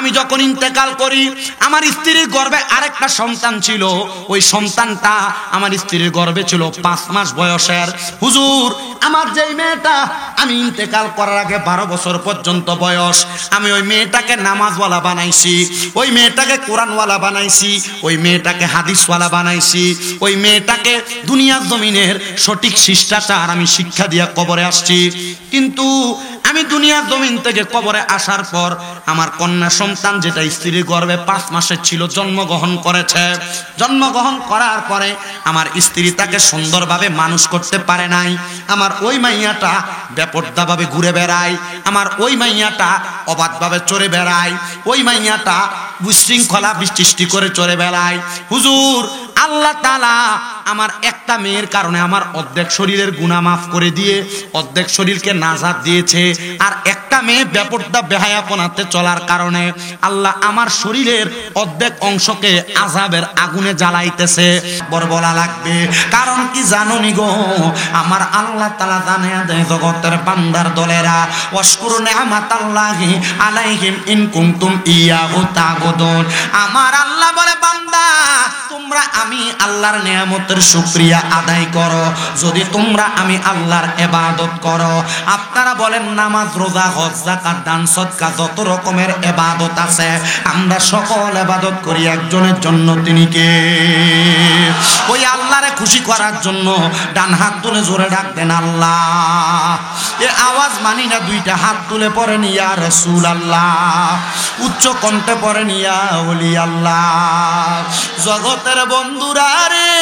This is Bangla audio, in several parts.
আমি যখন ইন্তেকাল করি আমার স্ত্রীর গর্ভে আরেকটা সন্তান ছিল, ওই সন্তানটা আমার স্ত্রীর গর্ভে ছিল 5 মাস বয়সের। হুজুর আমার যেই মেয়েটা আমি ইন্তেকাল করার আগে 12 বছর পর্যন্ত বয়স, আমি ওই মেয়েটাকে নামাজওয়ালা বানাইছি, ওই মেয়েটাকে কোরআনওয়ালা বানাইছি, ওই মেয়েটাকে হাদিসওয়ালা বানাইছি, ওই মেয়েটাকে দুনিয়ার জমিনের সঠিক শিষ্টাচার আমি শিক্ষা দিয়ে কবরে আসছি। কিন্তু আমি দুনিয়ার জমিন থেকে কবরে আসার পর আমার কন্যা সন্তান যেটা স্ত্রীর গর্ভে 5 মাসের ছিল জন্মগ্রহণ করেছে। জন্মগ্রহণ করার পরে আমার স্ত্রী তাকে সুন্দরভাবে মানুষ করতে পারে নাই। আমার ওই মাইয়াটা বেপরদাভাবে ঘুরে বেড়ায়, আমার ওই মাইয়াটা অবাধভাবে চড়ে বেড়ায়, ওই মাইয়াটা বিশৃঙ্খলা সৃষ্টি করে চড়ে বেড়ায়। হুজুর আল্লাহ তাআলা আমার একটা মেয়ের কারণে আমার অর্ধেক শরীরের গুনাহ মাফ করে দিয়ে অর্ধেক শরীরকে নাজাত দিয়েছে, আর একটা মেয়ে বেপরদা বেহায়াপনাতে চলার কারণে আল্লাহ আমার শরীরের অর্ধেক অংশকে আযাবের আগুনে জ্বালাইতেছে। বড় বলা লাগবে, কারণ কি জানো নি গো, আমার আল্লাহ তাআলা জানে দেয় জগতের বান্দার দলেরা ওয়াশকুরু নি'মাতাল্লাহি আলাইহিম ইন কুনতুম ইয়াহু তা'বুদুন। আমার আল্লাহ বলে বান্দা তোমরা আমি আল্লাহর নিয়ামতের শুকরিয়া আদায় করো যদি তোমরা আমি আল্লাহর ইবাদত করো। আপনারা বলেন নামাজ রোজা হজ যাকাত দান সদকা যত রকমের ইবাদত আছে আমরা সকল ইবাদত করি একজনের জন্য, তিনি কে? ওই আল্লাহরে খুশি করার জন্য ডান হাত তুলে জোরে ডাক দেন আল্লাহ। এ আওয়াজ মানি না, দুইটা হাত তুলে পড়েন ইয়া রাসূলুল্লাহ, উচ্চ কণ্ঠে পড়েন ইয়া ওলি আল্লাহ। জগতের বন্ধুরা রে,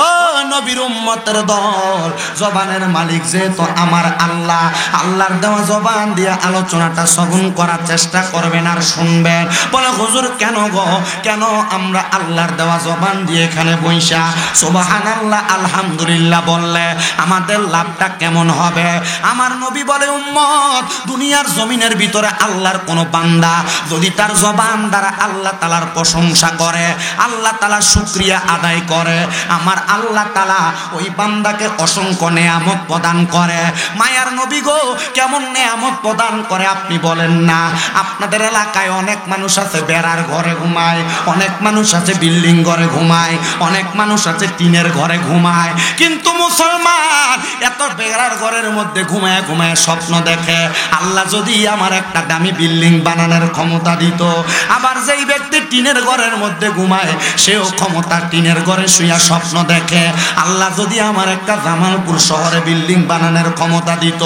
ও নবীর উম্মতের দল, জবানের মালিক যে তো আমার আল্লাহ, আল্লাহর দেওয়া জবান দিয়ে আলোচনাটা শ্রবণ করার চেষ্টা করবেন আর শুনবেন। বলে হুজুর কেন গো, কেন আমরা আল্লাহর দেওয়া জবান দিয়ে এখানে বইসা সুবহানাল্লাহ আলহামদুলিল্লাহ বললে আমাদের লাভটা কেমন হবে? আমার নবী বলে উম্মত, দুনিয়ার জমিনের ভিতরে আল্লাহর কোন বান্দা যদি তার জবান দ্বারা আল্লাহ তাআলার প্রশংসা করে, আল্লাহ তাআলার শুকরিয়া আদায় করে, আমার আল্লাহ তাআলা ওই বান্দাকে অসংখ্য নেয়ামত প্রদান করে। মায়ার নবী গো কেমন নেয়ামত প্রদান করে আপনি বলেন না? আপনাদের এলাকায় অনেক মানুষ আছে বেড়ার ঘরে ঘুমায়, অনেক মানুষ আছে বিল্ডিং ঘরে ঘুমায়, অনেক মানুষ আছে টিনের ঘরে ঘুমায়, কিন্তু মুসলমান এত বেড়ার ঘরের মধ্যে ঘুমায় ঘুমায় স্বপ্ন দেখে আল্লাহ যদি আমার একটা দামি বিল্ডিং বানানোর ক্ষমতা দিত। আবার যেই ব্যক্তি টিনের ঘরের মধ্যে ঘুমায় সেও ক্ষমতা টিনের ঘরে শুয়ে স্বপ্ন দেখে আল্লাহ যদি আমার একটা জামালপুর শহরে বিল্ডিং বানানোর ক্ষমতা দিত।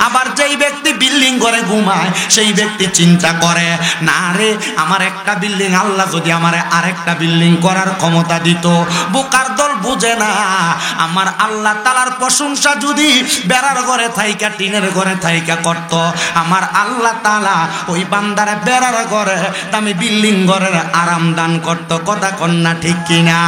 আবার যেই ব্যক্তি বিল্ডিং ঘরে ঘুমায় সেই ব্যক্তি চিন্তা করে না রে আমার একটা বিল্ডিং আল্লাহ যদি আমার আরেকটা বিল্ডিং করার ক্ষমতা দিত। বোকার দল বুঝে না আমার আল্লাহ তাআলার প্রশংসা যদি বেড়ার ঘরে থাইকা টিনের ঘরে থাইকা করত, আমার আল্লাহ তাআলা ওই বান্দারে বেড়ার ঘরে দামি বিল্ডিং ঘরের আরাম দান করত। কথা কন্যা ঠিক কিনা?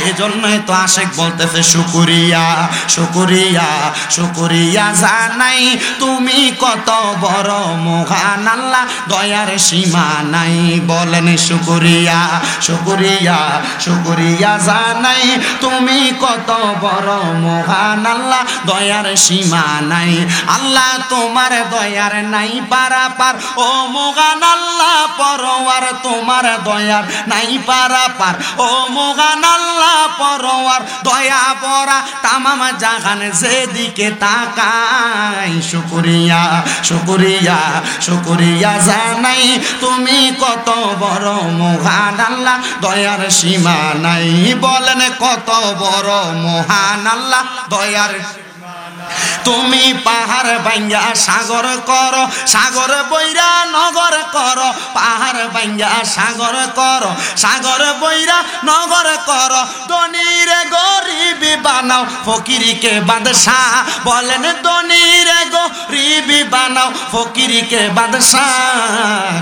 এই জন্যই তো আশিক বলতেছে শুকরিয়া শুকরিয়া শুকরিয়া জানাই তুমি কত বড় মহান আল্লাহ দয়ার সীমা নাই। বলেন শুকরিয়া শুকরিয়া শুকরিয়া জানাই তুমি কত বড় মহান আল্লাহ দয়ার সীমা নাই। আল্লাহ তোমার দয়ার নাই পারাপার, ও মহান আল্লাহ পরওয়ার তোমার দয়ার নাই পারাপার, ও মহান আল্লাহ পরওয়ার দয়া ভরা তামাম জাহান যেদিকে তাকাই। শুকরিয়া শুকরিয়া শুকরিয়া জানাই তুমি কত বড় মহান আল্লাহ দয়ার সীমা নাই। বলেন কত বড় মহান আল্লাহ দয়ার। তুমি পাহাড় ভাঙ্গা সাগর করো, সাগর বইরা নগর করো, পাহাড় ভাঙ্গা সাগর করো, সাগর বইরা নগর করো, ধনীরে গরিবি বানাও ফকিরকে বাদশাহ। বলেন ধনীরে গরিবি বানাও ফকিরকে বাদশাহ।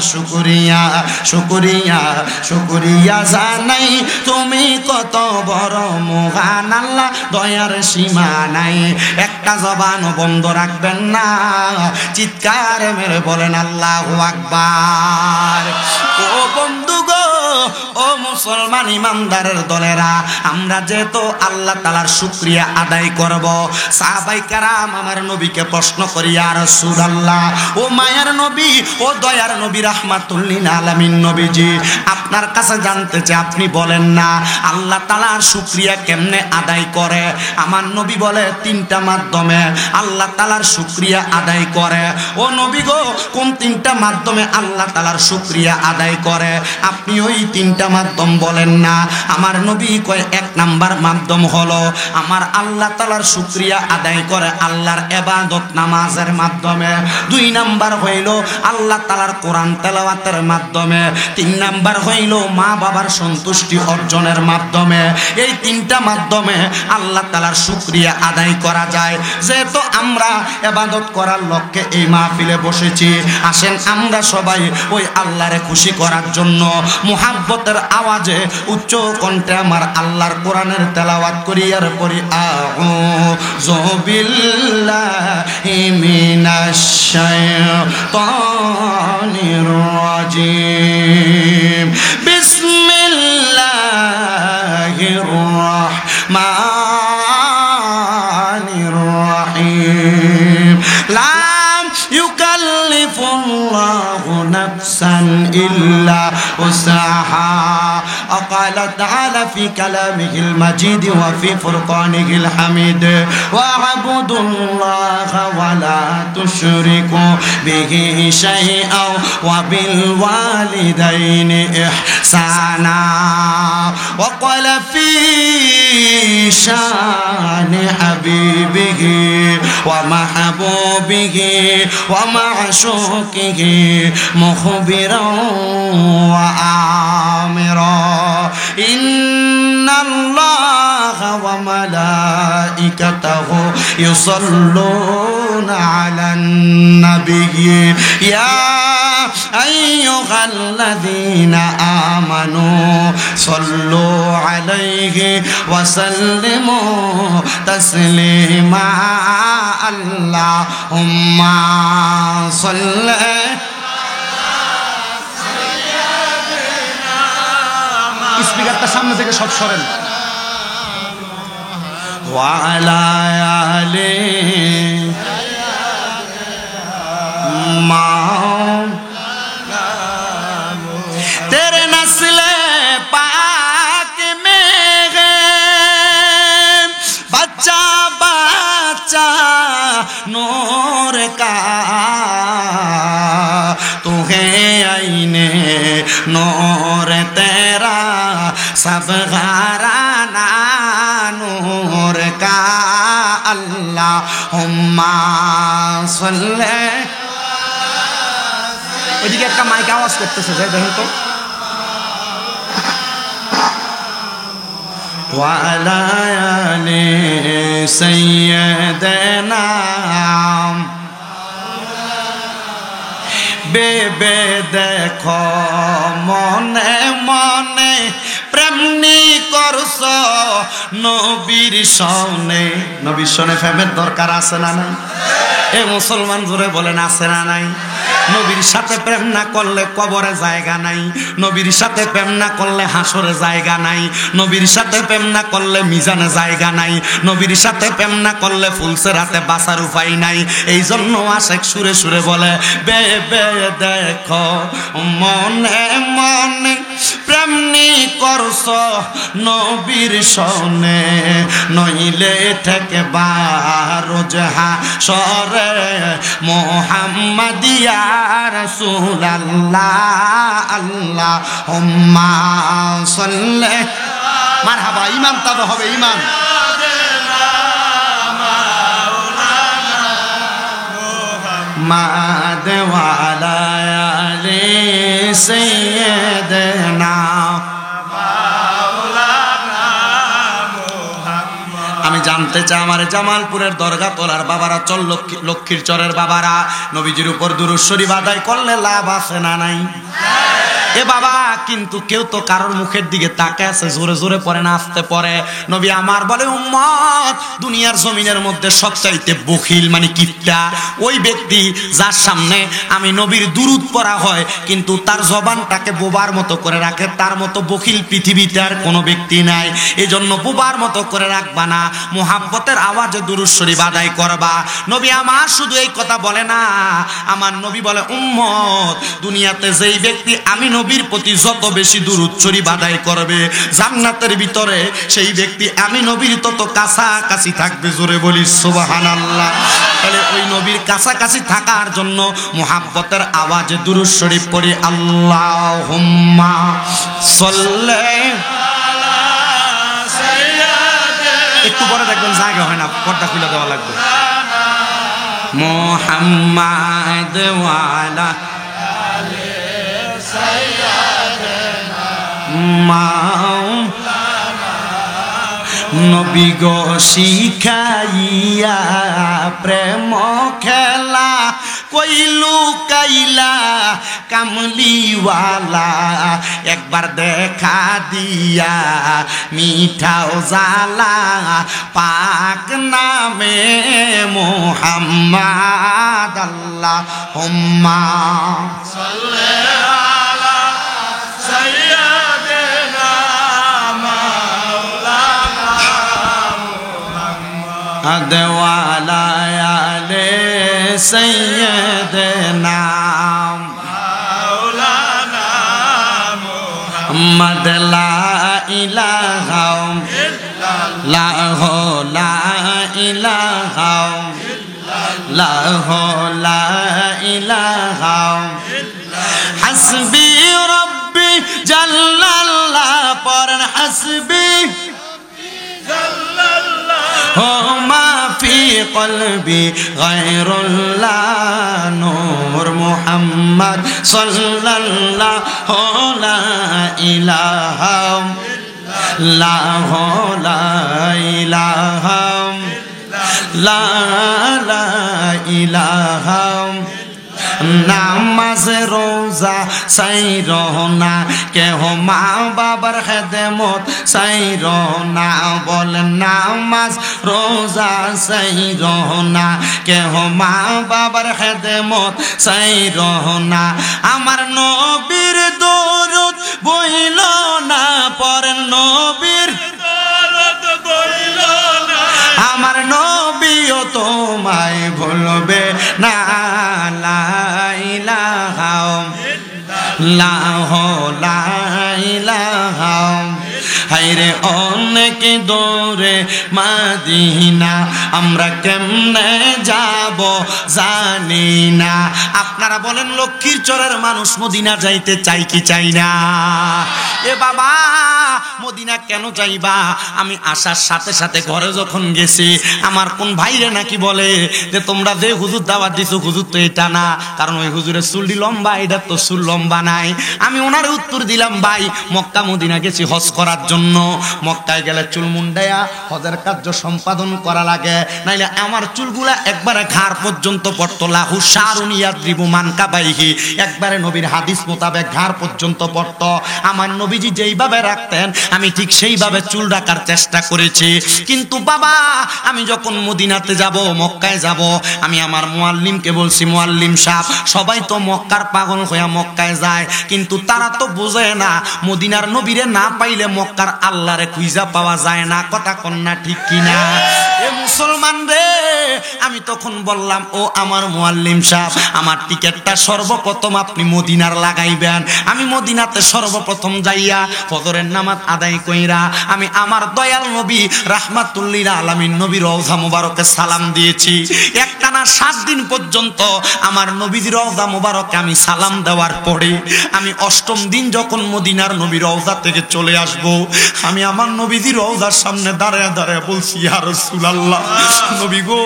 শুকরিয়া শুকরিয়া শুকরিয়া জানাই তুমি কত বড় মহান আল্লাহ দয়ার সীমা নাই। একটা জবান বন্ধ রাখবেন না, চিৎকার মেরে বলেন আল্লাহু আকবার। ও বন্ধু গো, ও ও মুসলমান ইমানদারের দলেরা, আমরা যেহেতু আল্লাহ তাআলার শুকরিয়া আদায় করব, সাহাবায়ে কেরাম আমার নবীকে প্রশ্ন করি, ইয়া রাসূলুল্লাহ, ও মায়ার নবী, ও দয়ার নবী, রাহমাতুল লিল আলামিন নবীজি, আপনার কাছে জানতে চাই, আপনি বলেন না আল্লাহ তাআলার শুকরিয়া কেমনে আদায় করে? আমার নবী বলে তিনটা মাধ্যমে আল্লাহ তাআলার শুকরিয়া আদায় করে। ও নবী গো, কোন তিনটা মাধ্যমে আল্লাহ তাআলার শুকরিয়া আদায় করে? আপনি ওই তিনটা মাধ্যম বলেন না। আমার নবী কয়, এক নাম্বার মাধ্যম হলো আমার আল্লাহ তাআলার শুকরিয়া আদায় করে আল্লাহর ইবাদত নামাজের মাধ্যমে। দুই নাম্বার হইল আল্লাহ তাআলার কোরআন তেলাওয়াতের মাধ্যমে। তিন নাম্বার হইল মা বাবার সন্তুষ্টি অর্জনের মাধ্যমে। এই তিনটা মাধ্যমে আল্লাহ তাআলার শুকরিয়া আদায় করা যায়। যেহেতু আমরা ইবাদত করার লক্ষ্যে এই মাহফিলে বসেছি, আসেন আমরা সবাই ওই আল্লাহরে খুশি করার জন্য মুহাব্বতের আওয়াজে উচ্চ কণ্ঠে আমার আল্লাহর কোরআনের তেলাওয়াত করি আর পড়ি, আউযু বিল্লাহি মিনাশ শাইতানির রাজিম, বিসমিল্লাহির রাহমানির রাহিম, লা ইউকাল্লিফুল্লাহু নাফসান ইল্লা উসাহা। قال تعالى في كلامه المجيد وفي فرقانه الحميد، واعبدوا الله ولا تشركوا به شيئا وبالوالدين إحسانا. وقال في شان حبيبه ومحبوبه ومعشوقه مخبرا وآمرا، إن الله وملائكته يصلون على النبي يا أيها الذين آمنوا صلوا عليه وسلموا تسليما. اللهم صل স্পিকারটা সামনে থেকে সব সরেন। ওয়ালা আলে মা তেরে নসলে পাক মে গে বাচ্চা বাচ্চা নূর কা तू है आईने नूर तेरा सब घराना नूर का। अल्लाहुम्मा सल्ले, ওইদিকে একটা মাইক আওয়াজ করতেছে, যাই দেখেন তো। ওয়ালা আলি সাইয়্যিদানা বেবে দেখো মনে মনে প্রেমনি করছ নবীর সনে। নবীর সনে প্রেমের দরকার আছে না নাই? এ মুসলমান জোরে বলেন আছে না নাই? নবীর সাথে প্রেম না করলে কবরে জায়গা নাই, নবীর সাথে প্রেম না করলে হাসরে জায়গা নাই, নবীর সাথে প্রেম না করলে মিজানে জায়গা নাই, নবীর সাথে প্রেম না করলে ফুলসেরাতে বাঁচার উপায় নাই। এই জন্য আশেক সুরে সুরে বলে, বেবে দেখো মনে মনে প্রেমনি করছ নবীর সনে, নইলে থেকে বারোজ হাসরে মুহাম্মাদিয়া রাসূলুল্লাহ। আল্লাহুম্মা সাল্লি, মারহাবা, ইমান তবে হবে ইমান। মাদ ওয়ালা আলি সাইয়্যিদানা। আমি জানতে চাই আমার জামালপুরের দরগা তোলার বাবারা, চল লক্ষ্মীর চরের বাবারা, নবীজির উপর দুরূদ শরীফ আদায় করলে লাভ আছে না নাই? এ বাবা, কিন্তু কেউ তো কারোর মুখের দিকে তাকায় আছে, জোরে জোরে পড়ে না আস্তে পড়ে? নবী আমার বলে, উম্মত, দুনিয়ার জমিনের মধ্যে সবচাইতে বখিল মানে কিপটা ওই ব্যক্তি যার সামনে আমি নবীর দুরূদ পড়া হয় কিন্তু তার জবানটাকে বোবার মতো করে রাখে। তার মতো বখিল পৃথিবীতে আর কোনো ব্যক্তি নাই। এই জন্য বোবার মতো করে রাখবা না, মুহাব্বতের আওয়াজে দুরূদ শরীফ আদায় করবা। নবী আমার শুধু এই কথা বলে না, আমার নবী বলে, উম্মত, দুনিয়াতে যেই ব্যক্তি আমি নবীর প্রতি যত বেশি দুরূদ শরীফ আদায় করবে, জান্নাতের ভিতরে সেই ব্যক্তি আমি নবীর তত কাছাকাছি থাকবে। জোরে বলি সুবহানাল্লাহ। তাহলে ওই নবীর কাছাকাছি থাকার জন্য মুহাব্বতের আওয়াজে দুরূদ শরীফ পড়ি। আল্লাহুম্মা সাল্লি আলা সাইয়্যিদিনা, একটু পরে দেখবেন জায়গা হয় না, পর্দা খুলে দেওয়া লাগবে। মুহাম্মাদ ওয়া আলা আলি সাইয়্যিদিনা মাওলানা, নবী গো শিখাইয়া প্রেম খেলা কইলু কাইলা কামলিওয়ালা, একবার দেখা দিয়া মিঠাও জালা পাক নামে মুহাম্মাদ। আল্লাহুম্মা সাল্লি আলা সাইয়্যিদিনা মাওলানা মুহাম্মদ ওয়া আলা আলি সাইয়্যিদিনা মাওলানা মুহাম্মদ। লা ইলাহা ইল্লাল্লাহ, লা ইলাহা ইল্লাল্লাহ, লা ইলাহা ইল্লাল্লাহ, হাসবি রাব্বি জাল্লাল্লাহ, পড়েন হাসবি জাল্লাল্লাহ, মা ফি কলবি গায়রুল্লাহ, নূর মুহাম্মদ সাল্লাল্লাহু লা ইলাহা ইল্লাল্লাহ, লা ইলাহা লা ইলাহা। নামাজ রোজা সাইরনা, কেহ মা বাবার খেদমত সাইরনা, বলেন নামাজ রোজা সাইরনা, কেহ মা বাবার খেদমত সাইরনা। আমার নবীর দরুদ বইল না, পড়েন নবীর দরুদ বইল না, আমার নবীও তোমায় ভুলবে না। লা ইলাহা ইল্লাল্লাহ, লা ইলাহা, হায়রে অনেক দূরে মাদিনা, আমরা কেমনে যাব জানি না। আপনারা বলেন লক্ষ্মীর চরের মানুষ মদিনা যাইতে চাই কি চাই না? এ বাবা, মদিনা কেন যাইবা? আমি আসার সাথে সাথে ঘরে যখন গেছি, আমার কোন ভাইরে নাকি বলে যে তোমরা যে হুজুর দাওয়াত দিছো হুজুর তো এটা না, কারণ ওই হুজুরের চুলটি লম্বা, এটা তো চুল লম্বা নাই। আমি ওনারে উত্তর দিলাম, ভাই মক্কা মদিনা গেছি হজ করার জন্য, মক্কায় গেলে চুল মুন্ডাইয়া হজের কার্য সম্পাদন করা লাগে, নাইলে আমার চুলগুলা একবারে ঘাড় পর্যন্ত পড়তো। লাহু শারুন ইয়াদ্রিবু মানকাবাইহি, একবারে নবীর হাদিস মোতাবেক ঘাড় পর্যন্ত পড়তো। আমার নবীজি যেইভাবে রাখতেন আমি ঠিক সেইভাবে চুল রাখার চেষ্টা করেছি। কিন্তু বাবা, আমি যখন মদিনাতে যাব, মক্কায় যাব, আমি আমার মুআল্লিমকে বলছি, মুআল্লিম সাহেব, সবাই তো মক্কার পাগল হইয়া মক্কায় যায়, কিন্তু তারা তো বোঝে না মদিনার নবীরে না পাইলে মক্কার আল্লাহরে খুঁজা পাওয়া যায় না। কথা কন্যা ঠিক কিনা? এ মুসলমান রে, আমি তখন বললাম, ও আমার মুআল্লিম সাহেব, আমার টিকেটটা সর্বপ্রথম আপনি মদিনার লাগাইবেন। আমি মদিনাতে সর্বপ্রথম যাইয়া ফজরের নামাজ আদায় কইরা আমি আমার দয়াল নবী রাহমাতুল্লিল আলামিন নবীর রওজা মুবারকে সালাম দিয়েছি। একটানা 7 দিন পর্যন্ত আমার নবীর রওজা মুবারকে আমি সালাম দেওয়ার পরে আমি 8ম দিন যখন মদিনার নবীর রওজা থেকে চলে আসব, আমি আমার নবীর রওজার সামনে দাঁড়ায় দাঁড়ায় বলছি, ইয়া রাসূলুল্লাহ, নবী গো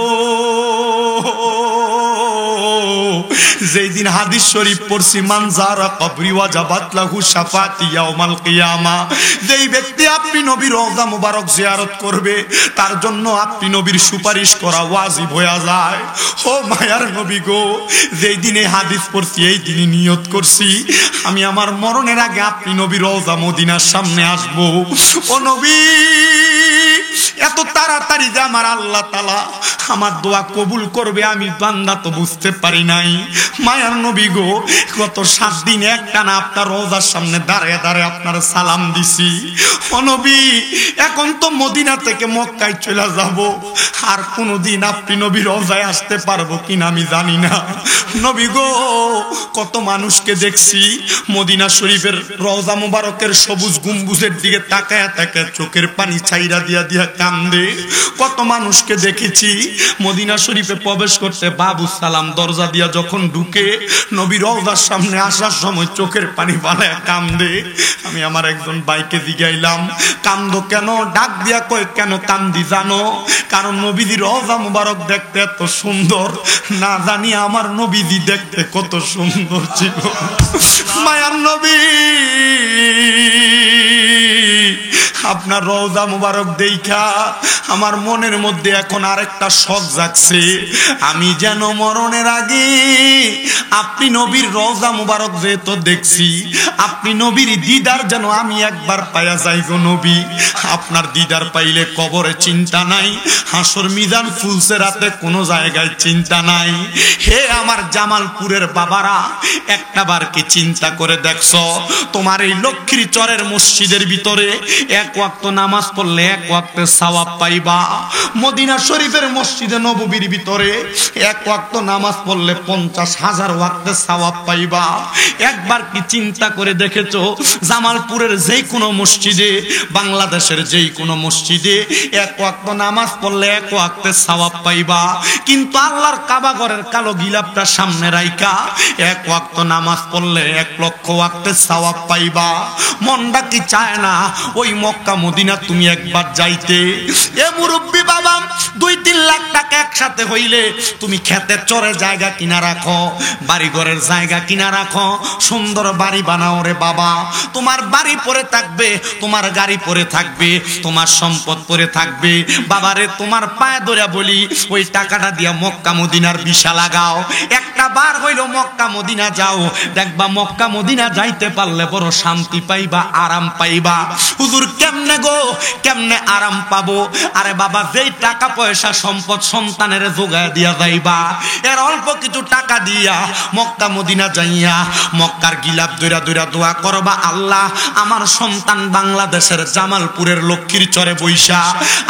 যেই দিন হাদিস শরীফ পড়ছি মান যারা কবরি ওয়াজাবাত লাহু শাফাতি ইয়াউমাল কিয়ামা, যেই ব্যক্তি আপনি নবীর রওজা মুবারক জিয়ারত করবে তার জন্য আপনি নবীর সুপারিশ করা ওয়াজিব হয়ে যায়। ও মায়ার নবী গো, যেই দিনে হাদিস পড়ছি এই দিনই নিয়ত করছি আমি আমার মরণের আগে আপনি নবীর রওজা মদিনার সামনে আসব। ও নবী, এত তাড়াতাড়ি যে আমার আল্লাহ তাআলা আমার দোয়া কবুল করবে আমি বান্দা তো বুঝতে পারি নাই। মায়ার নবী গো, গত 7 দিন একটানা আপনার রওজার সামনে দাঁড়িয়ে দাঁড়িয়ে আপনার সালাম দিছি। ও নবী, এখন তো মদিনা থেকে মক্কায় চলে যাব, আর কোনোদিন আপনি নবীর রওজায় আসতে পারবো কিনা আমি জানি না। নবী গো, কত মানুষকে দেখছি মদিনা শরীফের রওজা মুবারকের সবুজ গম্বুজের দিকে তাকায় তাকায় চোখের পানি ছাইরা দিয়া দিয়া কান্দে। কত মানুষকে দেখেছি মদিনা শরীফে প্রবেশ করতে বাবু সালাম দরজা দিয়া যখন ঢুকে নবী রওজার সামনে আসার সময় চোখের পানি বানায় কান্দে। আমি আমার একজন ভাইকে জিগাইলাম, কান্দো কেন? ডাক দিয়া কয়, কেন কান্দি জানো? কারণ নবীজি রওজা মুবারক দেখতে এত সুন্দর, না জানি আমার নবীজি দেখতে কত সুন্দর ছিল। মায়ার নবী, আপনার রওজা মুবারক দেখা আমার মনের মধ্যে এখন আরেকটা শখ জাগছে, আমি যেন মরণের আগে আপনি নবীর রওজা মুবারক যেহেতু দেখছি, আপনি নবীর দিদার যেন আমি একবার পাইয়া যাই গো নবী। আপনার দিদার পাইলে কবরে চিন্তা নাই, হাসর মিজান ফুলসে রাতে কোনো জায়গায় চিন্তা নাই। হে আমার জামালপুরের বাবারা, একটা বার কি চিন্তা করে দেখছো তোমার এই লক্ষ্মীর চরের মসজিদের ভিতরে এক ওয়াক্ত নামাজ পড়লে এক ওয়াক্তের সওয়াব পাইবা, মদিনা শরীফের মসজিদে নববীর ভিতরে এক ওয়াক্ত নামাজ পড়লে 50,000 ওয়াক্তের সওয়াব পাইবা। একবার কি চিন্তা করে দেখেছো জামালপুরের যেই কোনো মসজিদে, বাংলাদেশের যেই কোনো মসজিদে এক ওয়াক্ত নামাজ পড়লে এক ওয়াক্তের সওয়াব পাইবা, কিন্তু আল্লাহর কাবা ঘরের কালো গিলাপটা সামনে রাইখা এক ওয়াক্ত নামাজ পড়লে 1,00,000 ওয়াক্তের সওয়াব পাইবা। মনটা কি চায় না ওই মক্কা মদিনা তুমি একবার যাইতে? এ মুরব্বী বাবা, 2-3 লাখ টাকা একসাথে হইলে তুমি খেতের চরে জায়গা কিনা রাখো, বাড়ি ঘরের জায়গা কিনা রাখো, সুন্দর বাড়ি বানাও রে বাবা। তোমার বাড়ি পরে থাকবে, তোমার গাড়ি পরে থাকবে, তোমার সম্পদ পরে থাকবে। বাবারে, তোমার পায়ে ধরে বলি ওই টাকাটা দিয়া মক্কা মদিনার ভিসা লাগাও, একটা বার হইলো মক্কা মদিনা যাও, দেখবা মক্কা মদিনা যাইতে পারলে বড় শান্তি পাইবা, আরাম পাইবা। হুজুর কেমনে গো, কেমনে আরাম পাবো? আরে বাবা, যেই টাকা পয়সা সম্পদ সন্তানের যোগায় দিয়া যাইবা, এর অল্প কিছু টাকা দিয়া মক্কা মদিনা যাইয়া মক্কার গিলাপ দইরা দইরা দোয়া করবা, আল্লাহ আমার সন্তান বাংলাদেশের জামালপুরের লক্ষ্মীর চরে বৈশা,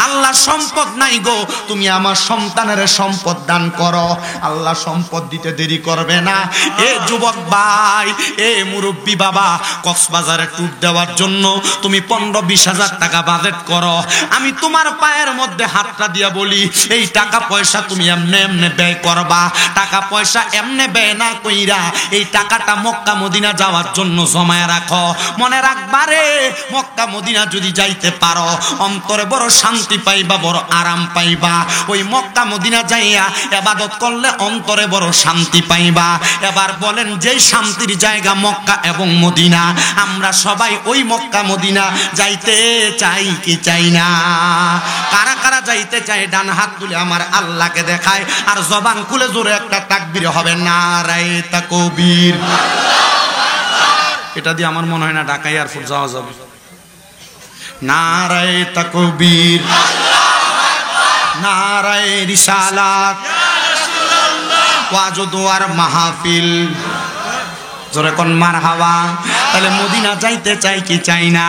আল্লাহ সম্পদ নাই গো, তুমি আমার সন্তানের সম্পদ দান করো। আল্লাহ সম্পদ দিতে দেরি করবে না। এ যুবক ভাই, এ মুরব্বী বাবা, কক্সবাজারে ট্যুর দেওয়ার জন্য তুমি 15-20 হাজার টাকা বাজেট করো, আমি তোমার পায়ের মধ্যে হাতটা দিয়া বলি এই টাকা পয়সা তুমি এমনে এমনে ব্যয় করবা। টাকা পয়সা এমনে ব্যয় না কইরা এই টাকাটা মক্কা মদিনা যাওয়ার জন্য জমায় রাখো। মনে রাখবারে, মক্কা মদিনা যদি যাইতে পারো অন্তরে বড় শান্তি পাইবা, বড় আরাম পাইবা। ওই মক্কা মদিনা যাইয়া ইবাদত করলে অন্তরে বড় শান্তি পাইবা। এবার বলেন, যেই শান্তির জায়গা মক্কা এবং মদিনা, আমরা সবাই ওই মক্কা মদিনা যাইতে চাই কি চাই না? কারা কারা যাইতে চাই ডান হাত তুলে আমার আল্লাহকে দেখায়, আর জবান খুলে জোরে একটা তাকবীর হবে, নারায়ে তাকবীর। এটা দিয়ে আমার মনে হয় না ঢাকা এয়ারপোর্ট যাওয়া যাবে। নারায়ে তাকবীর, নারায়ে রিসালাত, ওয়াজ ও দোয়ার মাহফিল, জোরে কোন মারহাবা। তাহলে মদিনা যাইতে চাই কি চাই না?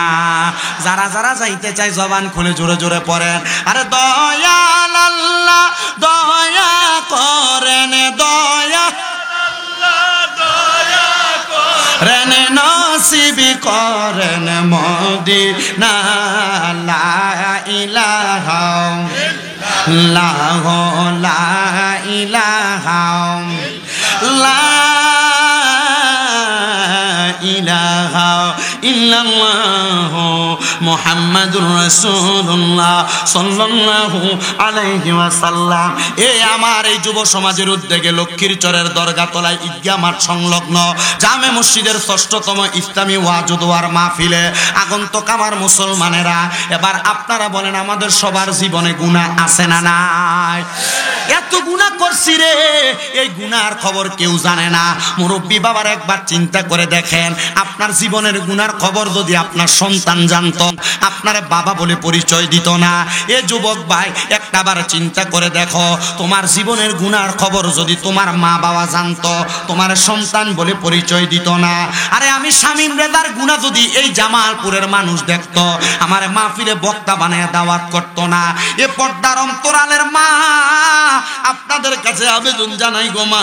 যারা যারা যাইতে চাই জবান খুলে জোরে জোরে পড়েন, আরে দয়াল আল্লাহ দয়া করেন, দয়া করেন, নসিব করেন মদিনা, লা ইলাহা ইল্লাল্লাহ, লা ইলাহা ইল্লাল্লাহ, মুহাম্মাদুর রাসূলুল্লাহ সাল্লাল্লাহু আলাইহি ওয়াসাল্লাম। এই আমার এই যুব সমাজের উদ্যোগে লক্ষ্মীরচরের দরগাতলায় ঈদগাহ মাঠ সংলগ্ন জামে মসজিদের ৬ষ্ঠতম ইসলামী ওয়াজ ও দোয়ার মাহফিলে আগন্তুক আমার মুসলমানেরা, এবার আপনারা বলেন আমাদের সবার জীবনে গুনাহ আছে না নাই? এত গুনাহ করছি রে, এই গুনার খবর কেউ জানে না। মুরব্বী বাবার একবার চিন্তা করে দেখেন, আপনার জীবনের গুনার খবর যদি আপনার সন্তান জানতো, আপনার বাবা বলে পরিচয় দিত না। এ যুবক ভাই, একটাবার চিন্তা করে দেখো, তোমার জীবনের গুনার খবর যদি তোমার মা বাবা জানতো, তোমার সন্তান বলে পরিচয় দিত না। আরে আমি শামীম রেজার গুনাহ যদি এই জামালপুরের মানুষ দেখতো, আমার মাহফিলে বক্তা বানায় দাওয়াত করতো না। এ পর্দার অন্তরালের মা, আপনাদের কাছে আবেদন জানাই গো মা,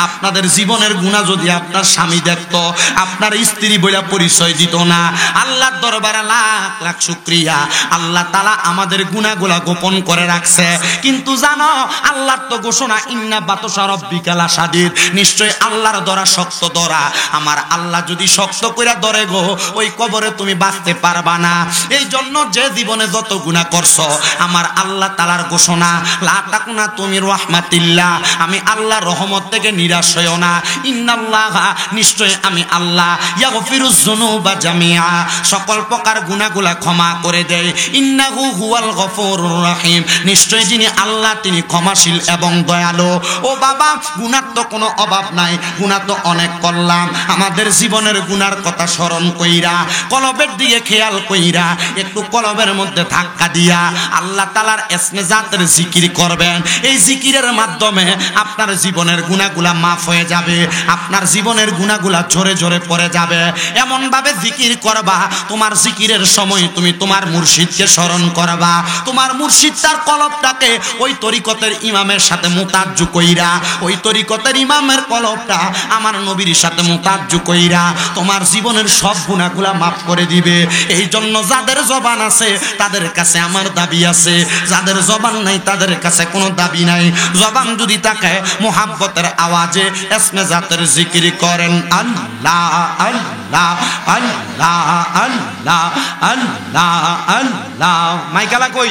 আপনাদের জীবনের গুনাহ যদি আপনার স্বামী দেখতো, আপনার স্ত্রী বলে পরিচয় দিত না। আল্লাহর দরবারে লাখ লাখ শুকরিয়া, আল্লাহ তাআলা আমাদের গুনাহগুলা গোপন করে রাখছে। কিন্তু জানো, আল্লাহর তো ঘোষণা, ইন্না বাতশা রাব্বিকা লাশাদীদ, নিশ্চয় আল্লাহর ধরা শক্ত ধরা। আমার আল্লাহ যদি শক্ত কইরা ধরে গো, ওই কবরে তুমি বাঁচতে পারবা না। এই জন্য যে জীবনে যত গুনাহ করছো, আমার আল্লাহ তাআলার ঘোষণা, লা তাকুনা তুমি রাহমাতিল্লাহ, আমি আল্লাহর রহমত থেকে নিরাশ হইও না। ইন্নাল্লাহা, নিশ্চয় আমি আল্লাহ, ইয়াগফিরুজ যুনুবা জামিআ, সকল প্রকার গুনাহগুলা ক্ষমা করে দেয়। ইন্নাহু হুয়াল গফুরুর রহিম, নিশ্চয় যিনি আল্লাহ তিনি ক্ষমাশীল এবং দয়ালু। ও বাবা, গুনার তো কোনো অভাব নাই, গুনাহ তো অনেক করলাম। আমাদের জীবনের গুনার কথা স্মরণ কইরা, কলবের দিকে খেয়াল কইরা, একটু কলবের মধ্যে ধাক্কা দিয়া আল্লাহ তাআলার ইসমে জাতের জিকির করবেন। এই জিকিরের মাধ্যমে আপনার জীবনের গুনাহগুলা মাফ হয়ে যাবে, আপনার জীবনের গুনাহগুলা ঝরে ঝরে পড়ে যাবে। এমন ভাবে জিকির করবা, তোমার জিকিরের সময় তুমি তোমার মুর্শিদকে স্মরণ করবা। তোমার মুর্শিদ তার কলবটাকে ওই তরিকতের ইমামের সাথে মুতাজ্জু কইরা, ওই তরিকতের ইমামের কলবটা আমার নবীর সাথে মুতাজ্জু কইরা তোমার জীবনের সব গুনাহগুলা মাফ করে দিবে। এই জন্য যাদের জবান আছে তাদের কাছে আমার দাবি আছে, যাদের জবান নাই তাদের কাছে কোনো দাবি নাই। জবান যদি থাকে, মুহাব্বতের আওয়াজে ইসমে জাতের জিকির করেন, আল্লাহ আল্লাহ আল্লাহ আল্লাহ আল্লাহ আল্লাহ। মাইকালা কই?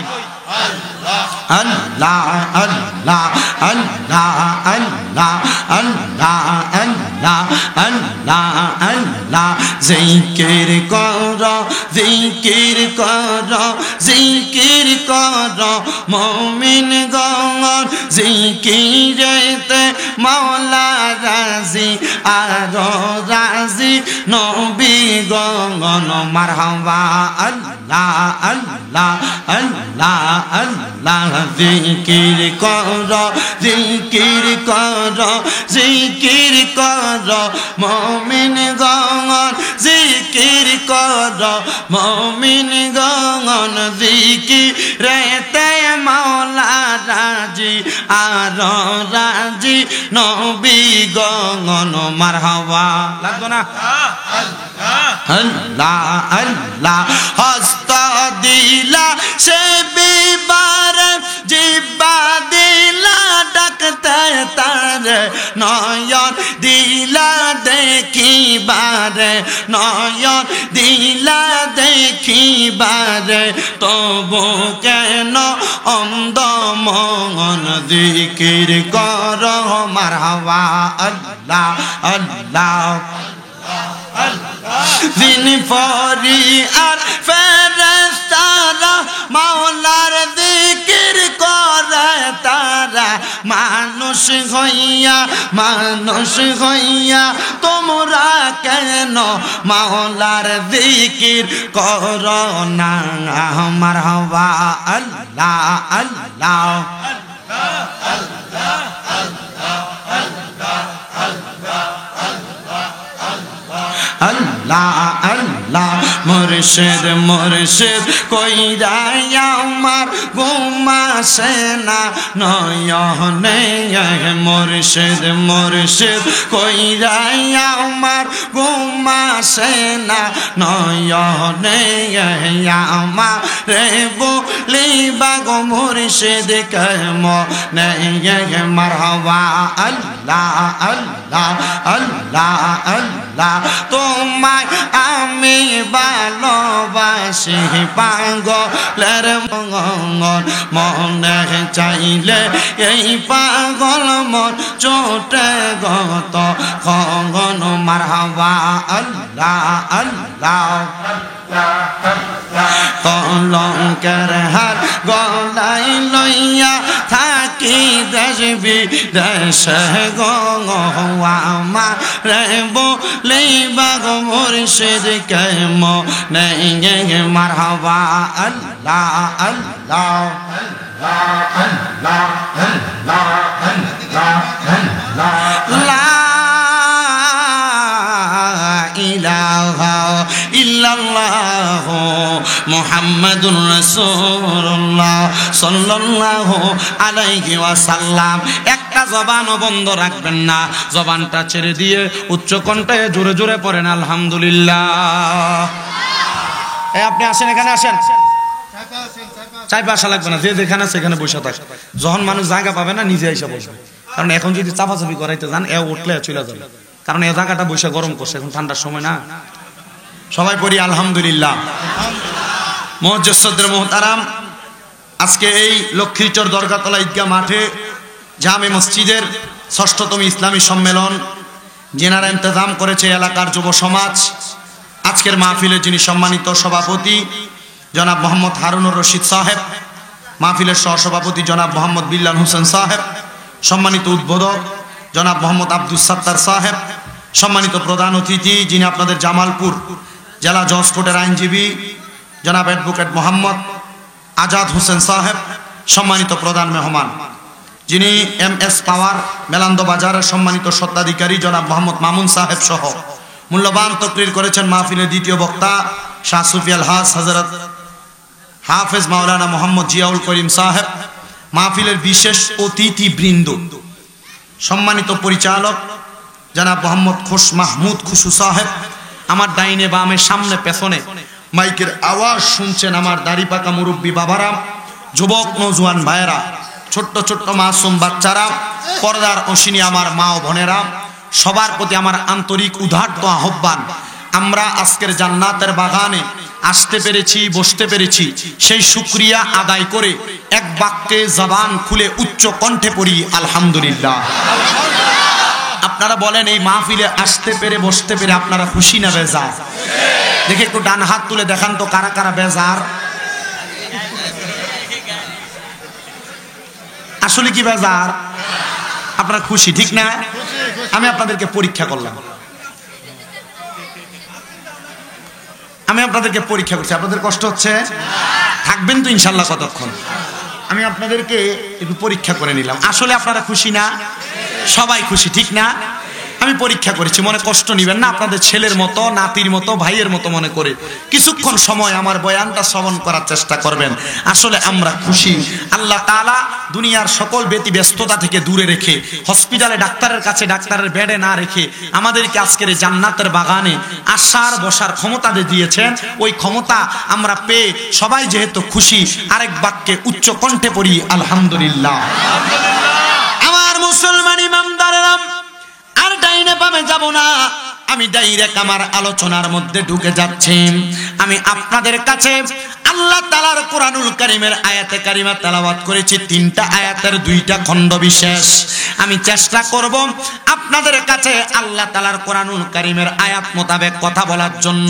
আল্লাহ আল্লাহ আল্লাহ আল্লাহ আল্লাহ আল্লাহ আল্লাহ আল্লাহ। জিকির কর জিকির কর জিকির কর মুমিনগণ, জিকিরেতে মাওলা রাজি আর রাজি নবীগণ। মারহাবা আল্লাহ আল্লাহ আল্লাহ আল্লাহ। জিকির কর জিকির কর জিকির কর মুমিনগণ, জিকির কর মুমিনগণ, জিকিরেতে মাওলা রাজি আর রাজি নবীগণ। মারহাবা, লাগতো না? আল্লাহ আল্লাহ। হস্ত দিলা সে বিবার, জিব্বা দিলা ডাকতে তার, নয়ন দিলা দেখিবার, নয়ন দিলা দেখিবার, তবু কেন অন্ধ মন? জিকির কর মারহাবা আল্লাহ আল্লাহ। দিন ফরিয়াদ ফেরেশতারা মাওলার জিকির করে তারা, মানুষ হইয়া তোমরা কেন মাওলার জিকির করো না? মারহাবা আল্লাহ আল্লাহ আল্লাহ আল্লাহ আল্লাহ। মুর্শিদ মুর্শিদ কইরা আমার ঘুম আসে না নয়নে, মুর্শিদ মুর্শিদ কইরা আমার ঘুম আসে না নয়নে, আমার রে বলিবা গো মুর্শিদ কেমনে। মারহাবা আল্লাহ আল্লাহ আল্লাহ আল্লাহ আল্লাহ তোমায় আমি ভালোবাসি পাগলের মনে চাইলে এই পাগল মন চোটে গত খগন মারহাবা আল্লাহ আল্লাহ কলঙ্কের হার গলাই লইয়া থাকি দেশ বিদেশে আমার রে বলেই বাগ মুর্শিদ কে মনে মারহাবা আল্লাহ আল্লাহ আল্লাহ আল্লাহ আল্লাহ ইলাহা ইল্লাল্লাহ মুহাম্মাদুর রাসূলুল্লাহ সাল্লাল্লাহু আলাইহি ওয়াসাল্লাম। একটা জবানও বন্ধ রাখবেন না, জবানটা ছেড়ে দিয়ে উচ্চ কণ্ঠে জোরে জোরে পড়েন আলহামদুলিল্লাহ। এই আপনি আসেন, এখানে আসেন, চাইপা আসা লাগবে না, যে যেখানে সেখানে বসে থাক। যখন মানুষ জায়গা পাবে না নিজে এসে বসবে, কারণ এখন যদি চাপাচাপি করাইতে যান এ উঠলে চলে যাবে, কারণ এ জায়গাটা বসে গরম করছে, এখন ঠান্ডার সময় না। সবাই পড়ি আলহামদুলিল্লাহ। মুআজ্জিজদের মুহতারাম, আজকে এই লক্ষ্মীচর দরগাতলা ঈদগাহ মাঠে জামে মসজিদের ৬ষ্ঠতম ইসলামী সম্মেলন যেনারা ইন্তজাম করেছে এলাকার যুব সমাজ। আজকের মাহফিলে যিনি সম্মানিত সভাপতি জনাব মোহাম্মদ হারুনুর রশিদ সাহেব, মাহফিলের সহসভাপতি জনাব মোহাম্মদ বিল্লাল হোসেন সাহেব, সম্মানিত উদ্বোধক জনাব মোহাম্মদ আব্দুল সাত্তার সাহেব, সম্মানিত প্রধান অতিথি যিনি আপনাদের জামালপুর জেলা জজ কোর্টের আইনজীবী জনাব অ্যাডভোকেট মোহাম্মদ আজাদ হোসেন সাহেব, সম্মানিত প্রধান মেহমান যিনি MS পাওয়ার মেলান্দ বাজারের সম্মানিত স্বত্বাধিকারী জনাব মোহাম্মদ মামুন সাহেব সহ মূল্যবান তকরির করেছেন মাহফিলের দ্বিতীয় বক্তা শাহ সুফি আল হাজ হযরত হাফেজ মাওলানা মোহাম্মদ জিয়াউল করিম সাহেব, মাহফিলের বিশেষ অতিথি বৃন্দ, সম্মানিত পরিচালক জনাব মোহাম্মদ খোশ মাহমুদ খুশু সাহেব, আমার ডাইনে বামে সামনে পেছনে মাইকের আওয়াজ শুনছেন আমার দাড়ি পাকা মুরব্বী বাবারা, যুবক নওজোয়ান ভাইয়েরা, ছোট্ট ছোট্ট মাসুম বাচ্চারা, পর্দার অসিনী আমার মা ও বোনেরা, সবার প্রতি আমার আন্তরিক উদাত্ত আহ্বান। আমরা আজকের জান্নাতের বাগানে আসতে পেরেছি, বসতে পেরেছি, সেই শুকরিয়া আদায় করে এক বাক্যে জবান খুলে উচ্চ কণ্ঠে পড়ি আলহামদুলিল্লাহ। আপনারা বলেন এই মাহফিলে আসতে পেরে বসতে পেরে আপনারা খুশি না বেজার? দেখে একটু ডান হাত তুলে দেখান তো কারা কারা বেজার। আসলে কি বেজার? আপনারা খুশি, ঠিক না? আমি আপনাদেরকে পরীক্ষা করলাম, আমি আপনাদেরকে পরীক্ষা করছি। আপনাদের কষ্ট হচ্ছে? থাকবেন তো ইনশাল্লাহ কতক্ষণ? আমি আপনাদেরকে একটু পরীক্ষা করে নিলাম। আসলে আপনারা খুশি না? সবাই খুশি, ঠিক না? আমি পরীক্ষা করেছি, মনে কষ্ট নিবেন না, আপনাদের ছেলের মতো, নাতির মতো, ভাইয়ের মতো মনে করে কিছুক্ষণ সময় আমার বয়ানটা শ্রবণ করার চেষ্টা করবেন। আসলে আমরা খুশি। আল্লাহ তাআলা দুনিয়ার সকল ব্যতিব্যস্ততা থেকে দূরে রেখে, হসপিটালে ডাক্তারের কাছে ডাক্তারের বেডে না রেখে আমাদেরকে আজকের এই জান্নাতের বাগানে আসার বসার ক্ষমতা দিয়েছেন। ওই ক্ষমতা আমরা পেয়ে সবাই যেহেতু খুশি, আরেক বাক্যে উচ্চ কণ্ঠে পড়ি আলহামদুলিল্লাহ। আমার মুসলমান ইমানদারেরা, আর ডাইনে বামে যাব না, আমি ডাইরেক্ট আমার আলোচনার মধ্যে ঢুকে যাচ্ছি। আমি আপনাদের কাছে আল্লাহ তাআলার কোরআনুল কারীমের আয়াতে কারিমা তেলাওয়াত করেছি, 3টা আয়াতের 2টা খণ্ড বিশেষ। আমি চেষ্টা করব আপনাদের কাছে আল্লাহ তাআলার কোরআনুল কারীমের আয়াত মোতাবেক কথা বলার জন্য।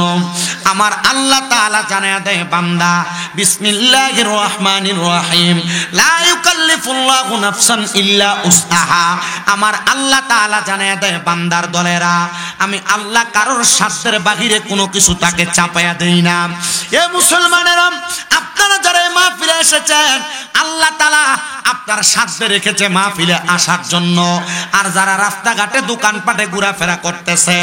আমার আল্লাহ তাআলা জানায়া দেয়, বান্দা বিসমিল্লাহির রহমানির রহিম, লা ইউকাল্লিফুল্লাহু নাফসান ইল্লা উসআহা। আমার আল্লাহ তাআলা জানায়া দেয়, বান্দার দলেরা, আমি আল্লাহ কারোর সাধ্যের বাহিরে কোনো কিছু তাকে চাপায়া দেই না। এ মুসলমানেরা, আপনারা যারা মাহফিলে এসেছেন, আল্লাহ তাআলা আপনার সাধ্যে রেখেছে মাহফিলে আসার জন্য। আর যারা রাস্তাঘাটে দোকানপাটে ঘোরাফেরা করতেছে,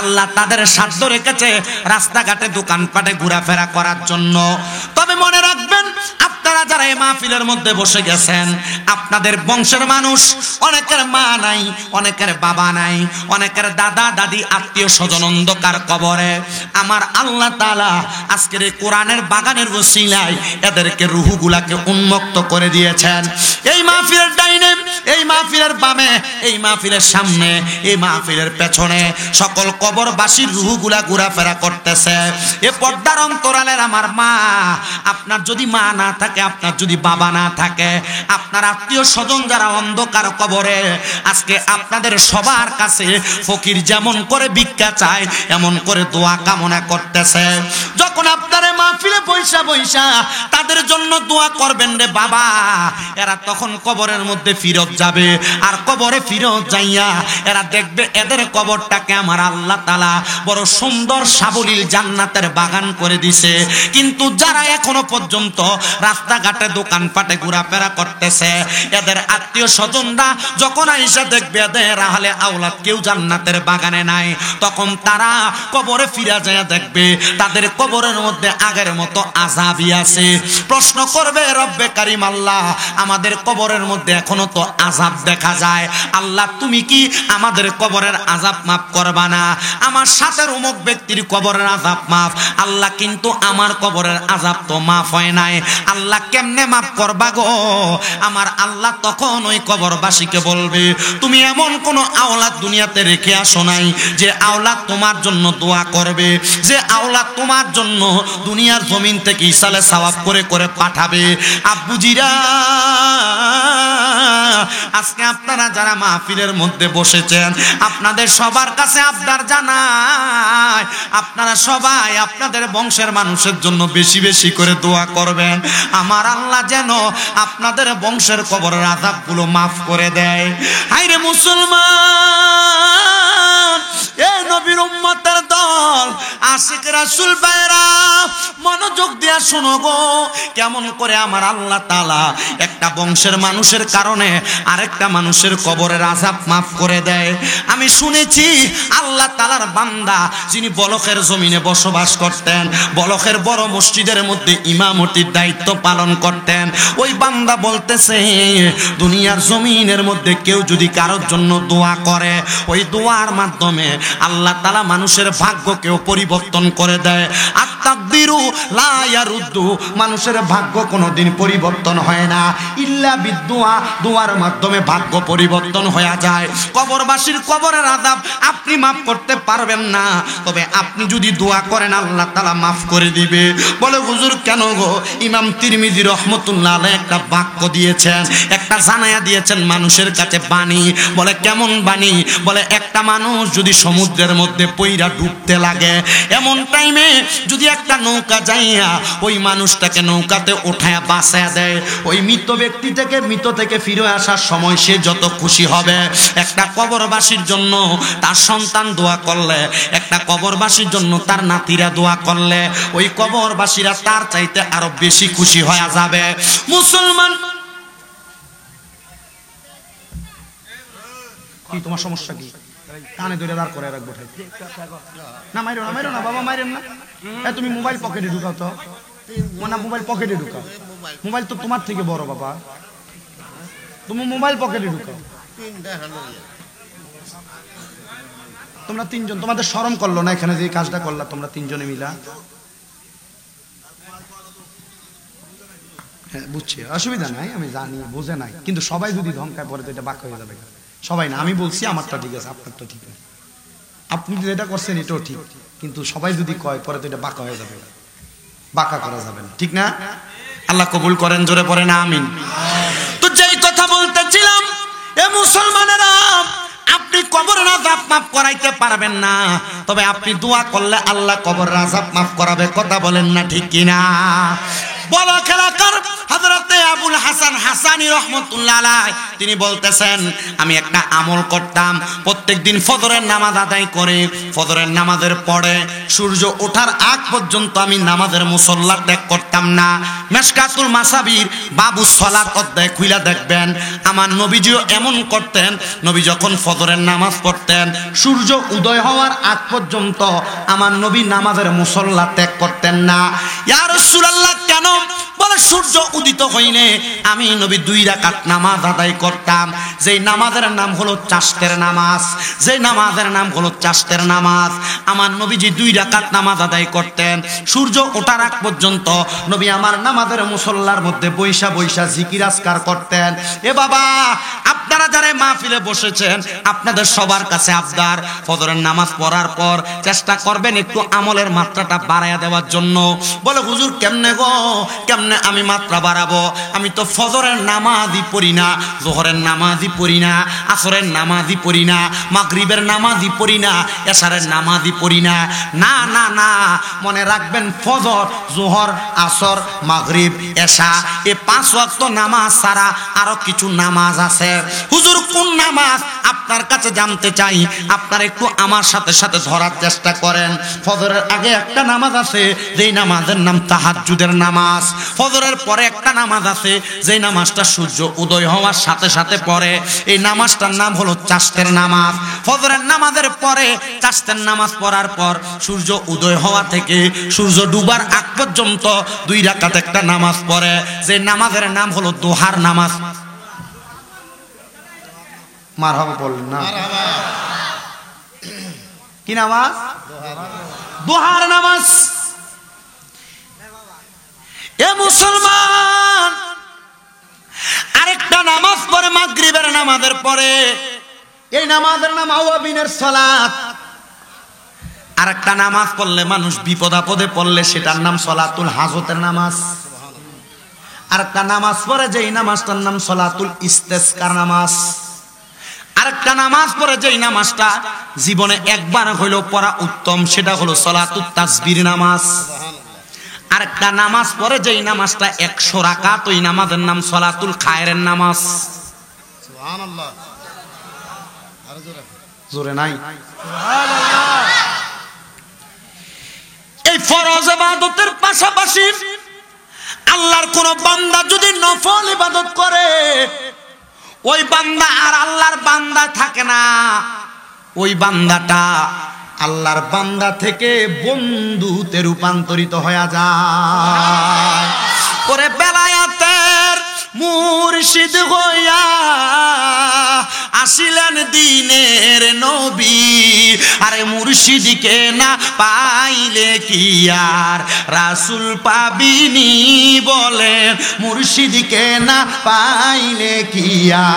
আল্লাহ তাদের সাধ্য রেখেছে রাস্তাঘাটে দোকানপাটে ঘোরাফেরা করার জন্য। তবে মনে রাখবেন, আপনারা যারা এই মাহফিলের মধ্যে বসে গেছেন, আপনাদের বংশের মানুষ, অনেকের মা নাই, অনেকের বাবা নাই, অনেকের দাদা দাদি আত্মীয় স্বজন অন্ধকার কবরে। আমার আল্লাহ তাআলা আজকের এই কোরআনের বাগানের ওসিলায় এদেরকে রূহগুলাকে উন্মুক্ত করে দিয়েছেন। এই মাহফিলের ডাইনে, এই মাহফিলের বামে, এই মাহফিলের সামনে, এই মাহফিলের পেছনে সকল কবরবাসীর রূহগুলা ঘোরাফেরা করতেছে। এ পর্দার অন্তরালের আমার মা, আপনার যদি মা না থাকে, আপনার যদি বাবা না থাকে, আপনার আত্মীয় স্বজন যারা অন্ধকার কবরে, আজকে আপনাদের সবার কাছে ফকির যেমন করে ভিক্ষা চায়, এমন করে দোয়া কামনা করতেছে। যখন আপনারা মাহফিলে বৈশা বৈশা তাদের জন্য দোয়া করবেন রে বাবা, এরা তখন কবরের মধ্যে ফিরত যাবে। আর কবরে ফিরত যাইয়া এরা দেখবে এদের কবরটাকে আমার আল্লাহ তাআলা বড় সুন্দর সাবলীল জান্নাতের বাগান করে দিছে। কিন্তু যারা এখনো পর্যন্ত রাস্তাঘাটে দোকানপাটে ঘোরাফেরা করতেছে, এদের আত্মীয় স্বজনরা যখন আইসা দেখবে এদের আহলে আওলাদ কেউ জান্নাতের বাগানে নাই, তখন তারা কবরে ফিরে যায় দেখবে তাদের কবরের মধ্যে আগের মতো আযাবই আছে। প্রশ্ন করবে রব্বে কারিম আল্লাহ, আমাদের কবরের মধ্যে এখনো তো আযাব দেখা যায়, আল্লাহ তুমি কি আমাদের কবরের আযাব মাফ করবা না? আমার সাথে অমুক ব্যক্তির কবরের আযাব মাফ, আল্লাহ কিন্তু আমার কবরের আযাব তো মাফ হয় নাই, আল্লাহ কেমনে মাফ করবা গো? আমার আল্লাহ তখন ওই কবরবাসীকে বলবে, তুমি এমন কোন আওলাদ দুনিয়াতে রেখে আসো নাই যে আওলাদ তোমার জন্য দোয়া করবে, যে আওলাদ তোমার জন্য দুনিয়ার জমিন থেকে ইসালে সওয়াব করে করে পাঠাবে। আব্বুজিরা, আজকে আপনারা যারা মাহফিলের মধ্যে বসেছেন, আপনাদের সবার কাছে আবদার জানাই, আপনারা সবাই আপনাদের বংশের মানুষের জন্য বেশি বেশি করে দোয়া করবেন, আমার আল্লাহ যেন আপনাদের বংশের কবরের আযাবগুলো মাফ করে দেয়। হায়রে মুসলমান, এ নবীর উম্মতের দল, আশিক রাসূল ভাইরা, মনোযোগ দিয়া শোনো গো, কেমন করে আমার আল্লাহ তাআলা একটা বংশের মানুষের কারণে আরেকটা মানুষের কবরের আযাব মাফ করে দেয়। আমি শুনেছি আল্লাহ তাআলার বান্দা যিনি বলখের জমিনে বসবাস করতেন, বলখের বড় মসজিদের মধ্যে ইমামতির দায়িত্ব পালন করতেন, ওই বান্দা বলতেছে দুনিয়ার জমিনের মধ্যে কেউ যদি কারোর জন্য দোয়া করে, ওই দোয়ার মাধ্যমে আল্লাহ তাআলা মানুষের ভাগ্যকেও পরিবর্তন করে দেয়। আত-তাকদিরু লা ইয়ারুদ্দু, মানুষের ভাগ্য কোনোদিন পরিবর্তন হয় না, ইল্লা বিদুয়া, দোয়ার মাধ্যমে ভাগ্য পরিবর্তন হয়ে যায়। কবরবাসীর কবরের আযাব আপনি মাফ করতে পারবেন না, তবে আপনি যদি দোয়া করেন আল্লাহ তাআলা মাফ করে দিবে। বলে হুজুর কেন গো? ইমাম তিরমিজি রাহমাতুল্লাহ আলাইহি একটা বাক্য দিয়েছেন, একটা জানায়া দিয়েছেন মানুষের কাছে বাণী। বলে কেমন বাণী? বলে একটা মানুষ যদি সমুদ্রের মধ্যে পইরা ডুবতে লাগে, এমন টাইমে যদি একটা নৌকা যাইয়া ওই মানুষটাকে নৌকাতে উঠায়া বাঁচায়া দেয়, ওই মৃত ব্যক্তি থেকে মৃত থেকে ফিরে আসার সময় সে যত খুশি হবে, একটা কবরবাসীর জন্য তার সন্তান দোয়া করলে, একটা কবরবাসীর জন্য তার নাতিরা দোয়া করলে, ওই কবরবাসীরা তার চাইতে আরো বেশি খুশি হয়ে যাবে। মুসলমান, কি তোমার সমস্যা কি? কানে ধরে দাঁড় করে রাখবো না, মাইরো না, মাইরো না বাবা, মাইরেন না। তুমি মোবাইল পকেটে ঢুকাও তো, না মোবাইল পকেটে ঢুকাও, মোবাইল তো তোমার থেকে বড় বাবা, তুমি মোবাইল পকেটে ঢুকাও। তোমরা তিনজন, তোমাদের শরম করলো না এখানে যে কাজটা করলা তোমরা তিনজনে মিলা? হ্যাঁ বুঝছি, অসুবিধা নাই, আমি জানি, বুঝে নাই, কিন্তু সবাই যদি ধমকায় পড়ে তো এটা বাক হয়ে যাবে। সবাই না, আমি বলছি আমারটা ঠিক আছে, আপনারটা ঠিক আছে, আপনি যেটা করছেন এটাও ঠিক, কিন্তু সবাই যদি কয় পরে তো এটা বাঁকা হয়ে যাবে, বাঁকা করা যাবে না, ঠিক না? আল্লাহ কবুল করেন, জোরে পড়ে না আমিন। তো যেই কথা বলতেছিলাম, এ মুসলমানেরা, আপনি কবরের আযাব মাফ করাইতে পারবেন না, তবে আপনি দোয়া করলে আল্লাহ কবরের আযাব মাফ করাবে। কথা বলেন না ঠিক কিনা? বলো খেলাকার হযরতে আবুল হাসান হাসানী রাহমাতুল্লাহ আলাইহি তিনি বলতেছেন, আমি একটা আমল করতাম, প্রত্যেকদিন ফজরের নামাজ আদায় করে ফজরের নামাজের পরে সূর্য ওঠার আগ পর্যন্ত আমি নামাজের মুসল্লা ত্যাগ করতাম না। মিশকাতুল মাসাবির বাবু সালাত অধ্যায় খুইলা দেখবেন, আমার নবীজিও এমন করতেন। নবী যখন ফজরের নামাজ পড়তেন, সূর্য উদয় হওয়ার আগ পর্যন্ত আমার নবী নামাজের মুসল্লা ত্যাগ করতেন না। ইয়া রাসূলুল্লাহ, কেন? বলে সূর্য উদিত হইলে আমি নবী 2 রাকাত নামাজ আদায় করতাম, যেই নামাজের নাম হলো চাশতের নামাজ, যেই নামাজের নাম হলো চাশতের নামাজ। আমার নবীজি 2 রাকাত নামাজ আদায় করতেন। সূর্য ওঠার আগ পর্যন্ত নবী আমার নামাজের মুসল্লার মধ্যে বৈশা বৈশা জিকির আজকার করতেন। এ বাবা, আপনারা যারা মাহফিলে বসেছেন, আপনাদের সবার কাছে আবদার, ফজরের নামাজ পড়ার পর চেষ্টা করবেন একটু আমলের মাত্রাটা বাড়াইয়া দেওয়ার জন্য। বলে হুজুর কেমনে গো, কেমনে আমি মাত্রা বাড়াবো? আমি তো ফজরের নামাজই পড়ি না, যোহরের নামাজই পড়ি না, আসরের নামাজই পড়ি না, মাগরিবের নামাজই পড়ি না, এশারের নামাজই পড়ি না। না না না, মনে রাখবেন ফজর, যোহর, আসর, মাগরিব, এশা, এই 5 ওয়াক্ত নামাজ ছাড়া আরো কিছু নামাজ আছে। হুজুর কোন নামাজ? আপনার কাছে জানতে চাই, আপনারা একটু আমার সাথে সাথে ধরার চেষ্টা করেন। ফজরের আগে একটা নামাজ আছে, যেই নামাজের নাম তাহাজ্জুদের নামাজ। ফজরের পরে একটা নামাজ আছে, যেই নামাজটা সূর্য উদয় হওয়ার সাথে সাথে পড়ে, এই নামাজটার নাম হলো চাশতের নামাজ। ফজরের নামাজের পরে চাশতের নামাজ পড়ার পর সূর্য উদয় হওয়া থেকে সূর্য ডুবার আগ পর্যন্ত 2 রাকাত একটা নামাজ পড়ে, যে নামাজের নাম হলো দোহার নামাজ। মারহাবা বললেন না? কি নামাজ? দোহার নামাজ। এ মুসলমান, আরেকটা নামাজ পড়ে মাগরিবের নামাজের পরে, এই নামাজের নাম আওয়াবিনের সালাত। আরেকটা নামাজ পড়লে মানুষ বিপদ আপদে পড়লে সেটার নাম সলাতুল হাজতের নামাজ। আরেকটা নামাজ পড়ে যেই নামাজটার নাম সলাতুল ইস্তেসকার নামাজ। আরেকটা নামাজ পড়ে যেই নামাজটা জীবনে একবার হইলেও পড়া উত্তম, সেটা হলো সলাতুত তাসবির নামাজ। আরেকটা নামাজ পড়ে যেই নামাজটা 100 রাকাত, ওই নামাজের নাম সলাতুল খায়রের নামাজ। সুবহানাল্লাহ। আরো জোরে নাই? সুবহানাল্লাহ। এই ফরজ ইবাদতের পাশাপাশি আল্লাহর কোন বান্দা যদি নফল ইবাদত করে, ওই বান্দা আর আল্লাহর বান্দা থাকে না, ওই বান্দাটা আল্লাহর বান্দা থেকে বন্ধুতে রূপান্তরিত হয়ে যায়। পরে বেলায়াতের মুর্শিদ হইয়া আসিলেন দিনের নবী, আরে মুর্শিদকে না পাইলে কি আর রাসূল পাবিনি? বলেন মুর্শিদকে না পাইলে কি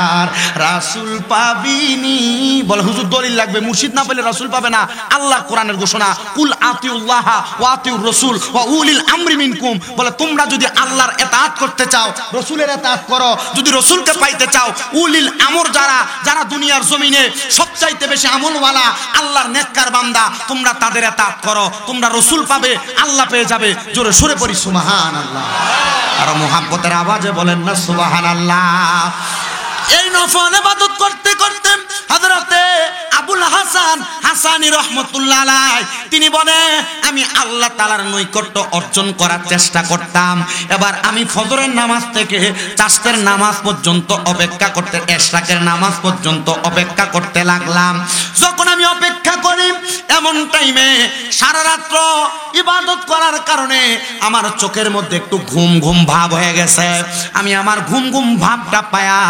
আর রাসূল পাবিনি? বলে হুজুর দলিল লাগবে, মুর্শিদ না পেলে রাসূল পাবে না। আল্লাহ কোরআনের ঘোষণা, কুল আতিউল্লাহ ওয়া আতিউর রাসূল ওয়া উলিল আমরি মিনকুম। বলে তোমরা যদি আল্লাহর ইতাআত করতে চাও, রাসূলের ইতাআত করো। যদি রাসূলকে পাইতে চাও, উলিল আমর যারা যারা দুনিয়ার জমিনে সবচাইতে বেশি আমলওয়ালা আল্লাহর নেককার বান্দা, তোমরা তাদের ইতাআত করো, তোমরা রাসূল পাবে, আল্লাহ পেয়ে যাবে। জোরে সুরে পড়ি সুবহানাল্লাহ। আর মুহাব্বতের আওয়াজে বলেন না সুবহানাল্লাহ। এই নফল ইবাদত করতে করতে হযরতে আবুল হাসান হাসানী রাহমাতুল্লাহ আলাইহি তিনি বলে, আমি আল্লাহ তাআলার নৈকট্য অর্জন করার চেষ্টা করতাম। এবার আমি ফজরের নামাজ থেকে চাশতের নামাজ পর্যন্ত অপেক্ষা করতে, ইশরাকের নামাজ পর্যন্ত অপেক্ষা করতে লাগলাম। যখন আমি অপেক্ষা করি, এমন টাইমে সারা রাত ইবাদত করার কারণে আমার চোখের মধ্যে একটু ঘুম ঘুম ভাব হয়ে গেছে। আমি আমার ঘুম ঘুম ভাবটা পায়া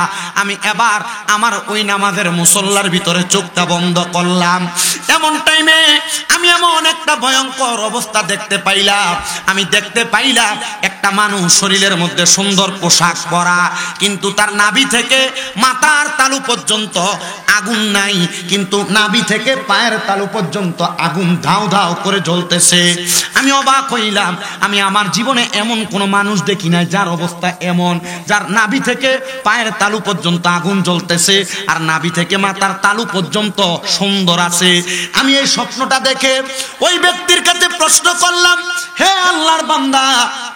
আমি এবার আমার ওই নামাজের মুসল্লার ভিতরে চোখটা বন্ধ করলাম। এমন টাইমে আমি এমন একটা ভয়ঙ্কর অবস্থা দেখতে পাইলাম। আমি দেখতে পাইলাম একটা মানুষ শরীরের মধ্যে সুন্দর পোশাক পরা, কিন্তু তার নাভি থেকে মাথার তালু পর্যন্ত আগুন নাই, কিন্তু নাভি থেকে পায়ের তালু পর্যন্ত আগুন ধাও ধাও করে জ্বলতেছে। আমি অবাক হইলাম। আমি আমার জীবনে এমন কোন মানুষ দেখি নাই যার অবস্থা এমন, যার নাভি থেকে পায়ের তালু পর্যন্ত আগুন জ্বলতেছে আর নাভি থেকে মাথার তালু পর্যন্ত সুন্দর আছে। আমি এই স্বপ্নটা দেখে ওই ব্যক্তির কাছে প্রশ্ন করলাম, হে আল্লাহর বান্দা,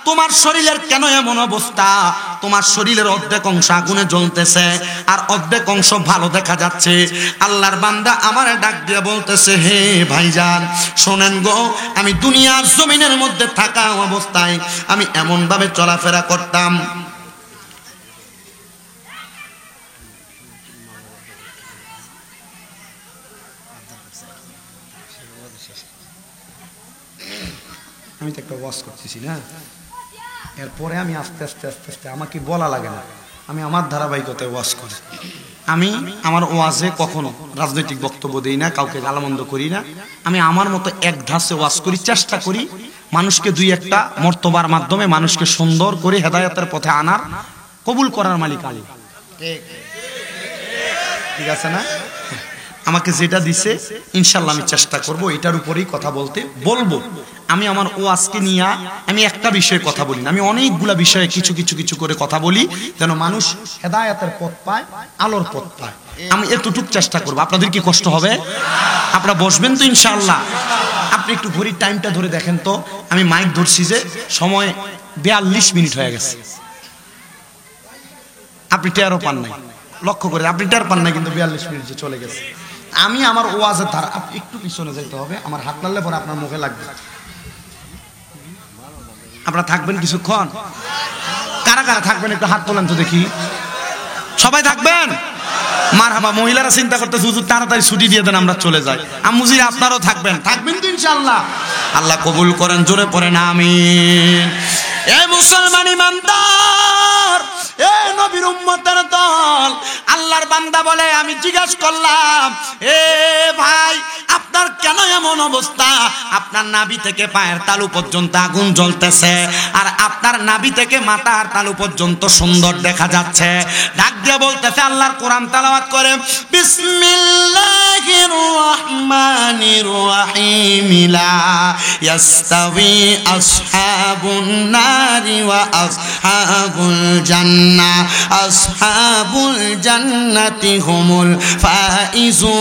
তোমার শরীরের কেন এমন অবস্থা? তোমার শরীরের অর্ধেক অংশ আগুনে জ্বলতেছে আর অর্ধেক অংশ ভালো দেখা যাচ্ছে। আল্লাহর বান্দা আমারে ডাক দিয়ে বলতেছে, হে ভাইজান শোনেন গো, আমি দুনিয়ার জমিনের মধ্যে থাকা অবস্থায় আমি এমন ভাবে চলাফেরা করতাম, আমি তো একটা ওয়াজ করতেছি না, এরপরে আমি আস্তে আস্তে আস্তে আস্তে, আমাকে বলা লাগে না, আমি আমার ধারাবাহিকতায় ওয়াজ করি। আমি আমার ওয়াজে কখনো রাজনৈতিক বক্তব্য দিই না, কাউকে গালামন্দ করি না। আমি আমার মতো এক ধাঁচে ওয়াজ করি, চেষ্টা করি মানুষকে দুই একটা মর্তবার মাধ্যমে মানুষকে সুন্দর করে হেদায়েতের পথে আনার, কবুল করার মালিক আলী। ঠিক আছে না? আমাকে যেটা দিছে ইনশাল্লাহ আমি চেষ্টা করব এটার উপরেই কথা বলবো। আমি আমার ওয়াজকে নিয়ে আমি একটা বিষয়ে কথা বলি না, আমি অনেকগুলা বিষয়ে কিছু কিছু কিছু করে কথা বলি, যেন মানুষ হেদায়েতের পথ পায়, আলোর পথ পায়। আমি এতটুকু চেষ্টা করব। আপনাদের কি কষ্ট হবে? আপনারা বসবেন তো ইনশাআল্লাহ? আপনি একটু ঘড়ির টাইমটা ধরে দেখেন তো। আমি মাইক ধরছি যে সময় 42 মিনিট হয়ে গেছে। আপনি টেরও পান নাই, লক্ষ্য করে আপনি টের পান নাই, কিন্তু 42 মিনিট যে চলে গেছে। আমি আমার ওয়াজের ধারা, আপনি একটু পিছনে যেতে হবে, আমার হাত লাগলে পরে আপনার মুখে লাগবে। আপনারা থাকবেন কিছুক্ষণ? কারা কারা থাকবেন একটু হাত তোলেন তো দেখি। সবাই থাকবেন? মারহাবা। মহিলারা চিন্তা করতেছে হুজুর তাড়াতাড়ি ছুটি দিয়ে দেন, আমরা চলে যাই। আম্মুজিরা আপনারাও থাকবেন তো ইনশাআল্লাহ? আল্লাহ কবুল করেন, জোরে পড়েন আমিন। এই মুসলমান ইমানদার, এ নবীর উম্মতের দল, আল্লাহর বান্দা বলে, আমি জিজ্ঞাসা করলাম, এ ভাই আপনার কেন এমন অবস্থা? আপনার নাভি থেকে পায়ের তালু পর্যন্ত আগুন জ্বলতেছে, আর আপনার নাভি থেকে মাথার তালু পর্যন্ত সুন্দর দেখা যাচ্ছে। ডাক দিয়ে বলতেছে, আল্লাহর কোরআন তেলাওয়াত করে, বিসমিল্লাহির রহমানির রহিম, লা ইয়াস্তাবি আসহাবুন নারি ওয়া আসহাবুল জান্নাহ, আসহাবুল জান্নাতি হুমুল ফাইজুন।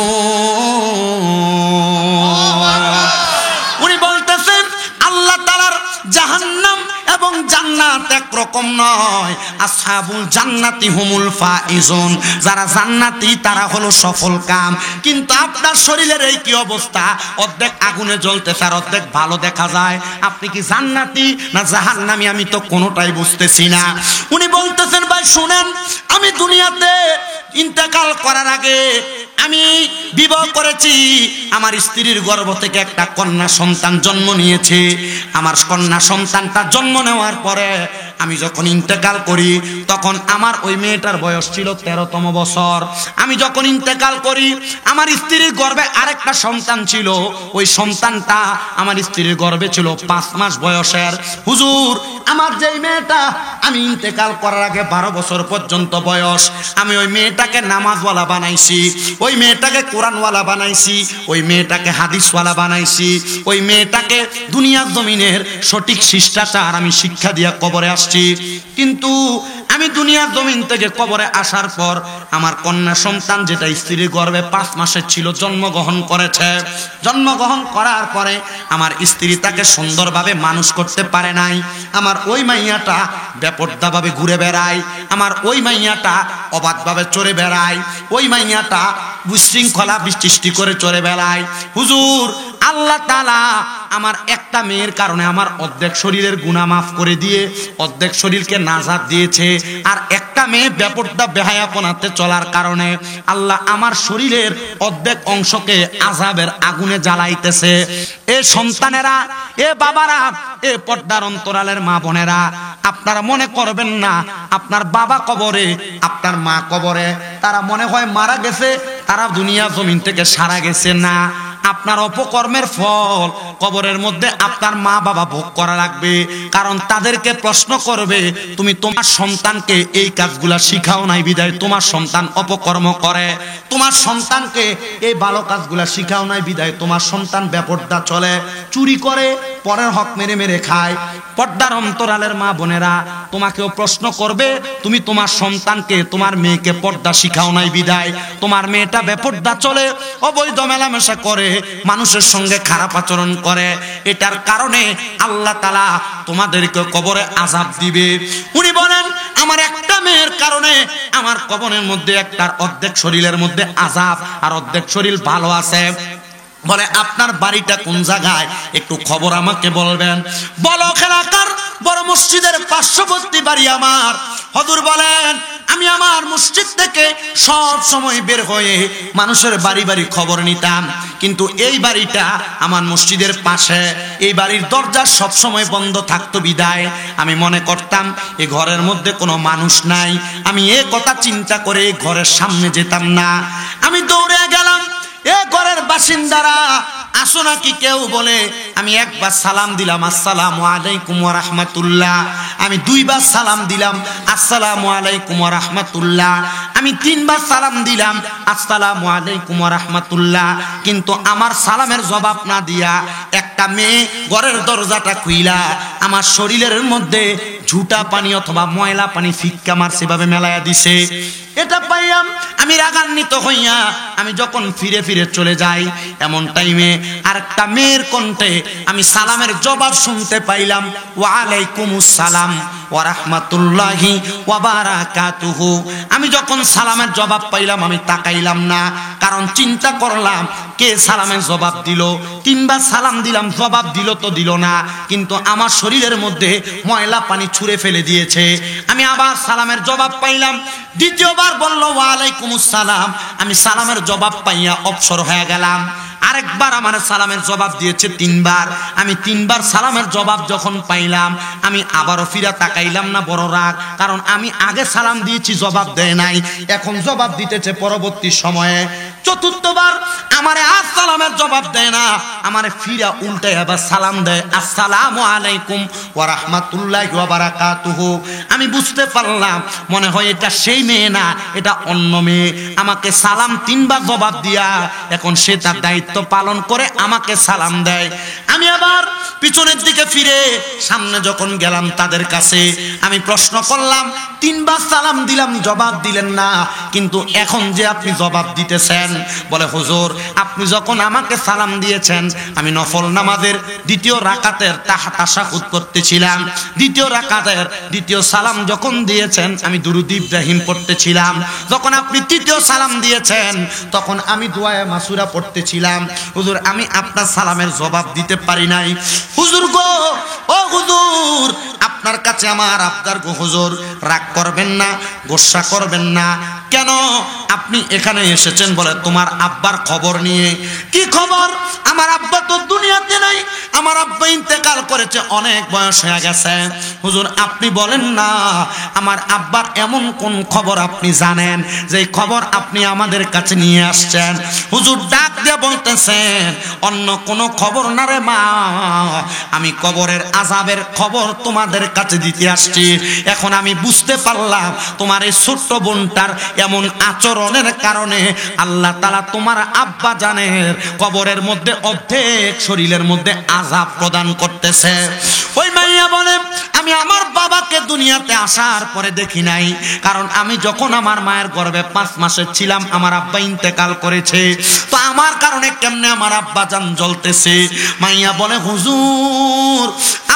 উনি বলতেছেন আল্লাহ তাআলার জাহান্নাম এবং জান্নাত একরকম নয়। আসহাবুল জান্নাতি হুমুল ফাইজুন, যারা জান্নাতি তারা হলো সফল কাম। কিন্তু আপনার শরীরের এই কি অবস্থা? অর্ধেক আগুনে জ্বলতেছে আর অর্ধেক ভালো দেখা যায়। আপনি কি জান্নাতি না জাহান্নামী? আমি তো কোনোটাই বুঝতেছি না। উনি বলতেছেন, ভাই শুনেন, আমি দুনিয়াতে ইন্তেকাল করার আগে আমি বিবাহ করেছি। আমার স্ত্রীর গর্ভ থেকে একটা কন্যা সন্তান জন্ম নিয়েছে। আমার কন্যা সন্তানটা জন্ম নেওয়ার পরে আমি যখন ইন্তেকাল করি, তখন আমার ওই মেয়েটার বয়স ছিল 13তম বছর। আমি যখন ইন্তেকাল করি, আমার স্ত্রীর গর্ভে আরেকটা সন্তান ছিল। ওই সন্তানটা আমার স্ত্রীর গর্ভে ছিল 5 মাস বয়সের। হুজুর, আমার যেই মেয়েটা আমি ইন্তেকাল করার আগে 12 বছর পর্যন্ত বয়স, আমি ওই মেয়েটাকে নামাজওয়ালা বানাইছি, ওই মেয়েটাকে কোরআনওয়ালা বানাইছি, ওই মেয়েটাকে হাদিসওয়ালা বানাইছি, ওই মেয়েটাকে দুনিয়ার জমিনের সঠিক শিষ্টাচার আমি শিক্ষা দিয়া কবরে আসছি। কিন্তু আমি দুনিয়ার জমিন থেকে কবরে আসার পর আমার কন্যা সন্তান, যেটা স্ত্রীর গর্ভে 5 মাসের ছিল, জন্মগ্রহণ করেছে। জন্মগ্রহণ করার পরে আমার স্ত্রী তাকে সুন্দরভাবে মানুষ করতে পারে নাই। আমার ওই মাইয়াটা বেপরদাভাবে ঘুরে বেড়ায়, আমার ওই মাইয়াটা অবাধভাবে চড়ে বেড়ায়, ওই মাইয়াটা বিশৃঙ্খলা সৃষ্টি করে চড়ে বেড়ায়। হুজুর, আল্লাহ তাআলা আমার একটা মেয়ের কারণে আমার অর্ধেক শরীরের গুনাহ মাফ করে দিয়ে অর্ধেক শরীরকে নাজাত দিয়েছে, আর একটা মেয়ে বেপরদা বেহায়াপনাতে চলার কারণে আল্লাহ আমার শরীরের অর্ধেক অংশকে আযাবের আগুনে জ্বালাইতেছে। এ সন্তানেরা, এ বাবারা, এ পর্দার অন্তরালের মা বোনেরা, আপনারা মনে করবেন না আপনার বাবা কবরে, আপনার মা কবরে, তারা মনে হয় মারা গেছে, তারা দুনিয়া জমিন থেকে সারা গেছে। না, আপনার অপকর্মের ফল কবরের মধ্যে আপনার মা বাবা ভোগ করা লাগবে। কারণ তাদেরকে প্রশ্ন করবে, তুমি তোমার সন্তানকে এই কাজগুলা শিখাও নাই বিদায় তোমার সন্তান অপকর্ম করে, তোমার সন্তানকে এই ভালো কাজগুলা শিখাও নাই বিদায় তোমার সন্তান বেপরদা চলে, চুরি করে, পরের হক মেরে মেরে খায়। পর্দার অন্তরালের মা বোনেরা, তোমাকেও প্রশ্ন করবে, তুমি তোমার সন্তানকে, তোমার মেয়েকে পর্দা শিখাও নাই বিদায় তোমার মেয়েটা বেপরদা চলে, অবৈধ মেলামেশা করে, মানুষের সঙ্গে খারাপ আচরণ করে। এটার কারণে আল্লাহ তাআলা তোমাদেরকে কবরে আযাব দিবে। উনি বলেন, আমার একটা মেয়ের কারণে আমার কবরের মধ্যে একটার অর্ধেক শরীরের মধ্যে আযাব আর অর্ধেক শরীর ভালো আছে। বলে, আপনার বাড়িটা কোন জায়গায় একটু খবর আমাকে বলবেন। বলো, এলাকার বড় মসজিদের পার্শ্ববর্তী বাড়ি আমার। হুজুর বলেন আমি আমার মসজিদ থেকে সব সময় বের হয়ে মানুষের বাড়ি বাড়ি খবর নিতাম, কিন্তু এই বাড়িটা আমার মসজিদের পাশে, এই বাড়ির দরজা সব সময় বন্ধ থাকতো বিদায় আমি মনে করতাম এই ঘরের মধ্যে কোনো মানুষ নাই। আমি এই কথা চিন্তা করে ঘরের সামনে যেতাম না। আমি দৌড়ে গেলাম, এ ঘরের বাসিন্দারা আসো নাকি কেউ বলে। আমি একবার সালাম দিলাম, আসসালামু আলাইকুম ওয়া রাহমাতুল্লাহ। আমি দুইবার সালাম দিলাম, আসসালামু আলাইকুম ওয়া রাহমাতুল্লাহ। আমি তিনবার সালাম দিলাম, আসসালামু আলাইকুম ওয়া রাহমাতুল্লাহ। কিন্তু আমার সালামের জবাব না দিয়া একটা মেয়ে ঘরের দরজাটা খুইলা আমার শরীরের মধ্যে ঝুটা পানি অথবা ময়লা পানি ফিক্কা মারছে ভাবে মেলায়া দিছে। এটা পাইয়াম আমি রাগান্বিত হইয়া আমি যখন ফিরে ফিরে চলে যাই, এমন টাইমে আরেকটা মেয়ের কণ্ঠে আমি সালামের জবাব শুনতে পাইলাম, ওয়া আলাইকুমুস সালাম ওয়া রাহমাতুল্লাহি ওয়া বারাকাতুহু। আমি যখন সালামের জবাব পাইলাম আমি তাকাইলাম না, কারণ চিন্তা করলাম কে সালামের জবাব দিল। তিনবার সালাম দিলাম, জবাব দিল তো দিল না, কিন্তু আমার শরীরের মধ্যে ময়লা পানি ছুঁড়ে ফেলে দিয়েছে। আমি আবার সালামের জবাব পাইলাম, দ্বিতীয়বার বলল ওয়া আলাইকুমুস সালাম। আমি সালামের জবাব পাইয়া অবসর হয়ে গেলাম। আরেকবার আমার সালামের জবাব দিয়েছে তিনবার। আমি তিনবার সালামের জবাব যখন পাইলাম আমি আবারও ফিরা তাকাইলাম না, বড় রাগ, কারণ আমি আগে সালাম দিয়েছি জবাব দেয় নাই, এখন জবাব দিতেছে পরবর্তী সময়ে। চতুর্থবার আমারে আর সালামের জবাব দেয় না, আমারে ফিরা উল্টে আবার সালাম দেয়, আসসালামু আলাইকুম ওয়া রাহমাতুল্লাহি ওয়া বারাকাতুহু। আমি বুঝতে পারলাম মনে হয় এটা সেই মেয়ে না, এটা অন্য মেয়ে। আমাকে সালাম তিনবার জবাব দিয়া এখন সে তার দায়িত্ব পালন করে আমাকে সালাম দেয়। আমি আবার পিছনের দিকে ফিরে সামনে যখন গেলাম তাদের কাছে আমি প্রশ্ন করলাম, তিনবার সালাম দিলাম জবাব দিলেন না, কিন্তু এখন যে আপনি জবাব দিতেছেন। বলে হুজুর আপনি যখন আমাকে সালাম দিয়েছেন আমি নফল নামাজের দ্বিতীয় রাকাতের তাশাহুদ করতেছিলাম, দ্বিতীয় রাকাতের দ্বিতীয় সালাম যখন দিয়েছেন আমি দুরূদ ইব্রাহিম পড়তেছিলাম, যখন আপনি তৃতীয় সালাম দিয়েছেন তখন আমি দোয়ায়ে মাসুরা পড়তেছিলাম। হুজুর আমি আপনার সালামের জবাব দিতে পারি নাই। হুজুর গো, ও হুজুর আপনার কাছে আমার আবদার গো হুজুর, রাগ করবেন না, গোসা করবেন না। কেন আপনি এখানে এসেছেন? বলে তোমার আব্বার খবর নিয়ে। কি খবর? আমার আব্বা তো দুনিয়াতে নাই, আমার আব্বা ইন্তেকাল করেছে, অনেক বয়স হয়ে গেছে। হুজুর আপনি বলেন না আমার আব্বার এমন কোন খবর আপনি জানেন যে খবর আপনি আমাদের কাছে নিয়ে আসছেন? হুজুর ডাক দিয়ে বলতেছেন অন্য কোনো খবর না রে মা, আমি কবরের আযাবের খবর তোমাদের কাছে দিতে আসছি। এখন আমি বুঝতে পারলাম তোমার এই ছোট্ট বোনটার এমন আচরণের কারণে আল্লাহ তাআলা তোমার আব্বা জানের কবরের মধ্যে অর্ধেক শরীরের মধ্যে আযাব প্রদান করতেছে। ওই মাইয়া বলে আমি আমার বাবাকে দুনিয়াতে আসার পরে দেখি নাই, কারণ আমি যখন আমার মায়ের গর্ভে 5 মাসের ছিলাম আমার আব্বা ইন্তেকাল করেছে, তো আমার কারণে কেমনে আমার আব্বা জান জ্বলতেছে। মাইয়া বলে হুজুর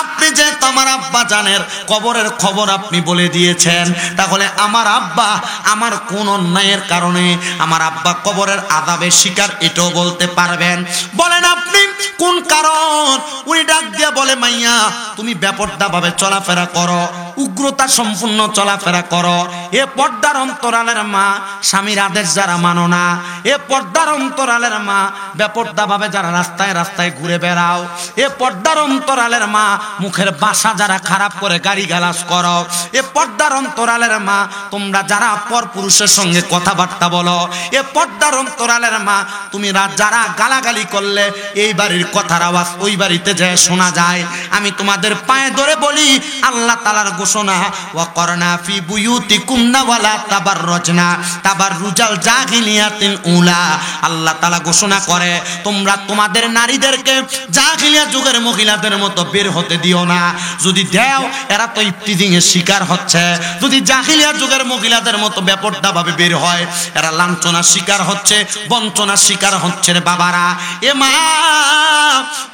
আপনি যে আমার আব্বা জানের কবরের খবর আপনি বলে দিয়েছেন, তাহলে আমার আব্বা আমার কোন অন্যায়ের কারণে আমার আব্বা কবরের আযাবের শিকার এটাও বলতে পারবেন? বলেন আপনি কোন কারণ? উনি ডাক দিয়া বলে মাইয়া তুমি বেপরদা ভাবে চলাফেরা করো, উগ্রতা সম্পূর্ণ চলাফেরা করো। এ পর্দার অন্তরালের মা, স্বামীর আদেশ যারা মানো না, এ পর্দার অন্তরালের মা, বেপরদা ভাবে যারা রাস্তায় রাস্তায় ঘুরে বেড়াও, এ পর্দার অন্তরালের মা, মুখের ভাষা যারা খারাপ করে গালিগালাজ করো, এ পর্দার অন্তরালের মা, তোমরা যারা পরপুরুষের সঙ্গে কথাবার্তা বলো, এ পর্দার অন্তরালের মা, তুমি যারা গালাগালি করলে এই বাড়ির কথার আওয়াজ ওই বাড়িতে যায় শোনা যায়। আমি তোমাদের পায়ে ধরে বলি আল্লাহ তাআলার ঘোষণা, ওয়া করনা ফি বুয়ুতিকুমনা ওয়ালা তাবাররুজনা তাবাররুজাল জাহিলিয়াতিল উলা। আল্লাহ তাআলা ঘোষণা করে তোমরা তোমাদের নারীদেরকে জাহিলিয়া যুগের মহিলাদের মতো বের হতে দিও না। যদি দেও এরা তো ইফতিজিং এর শিকার হচ্ছে, যদি জাহিলিয়া যুগের মহিলাদের মতো বেপরদা ভাবে বের হয় এরা লাঞ্ছনার শিকার হচ্ছে, বঞ্চনার শিকার হচ্ছে রে বাবারা। এ মা,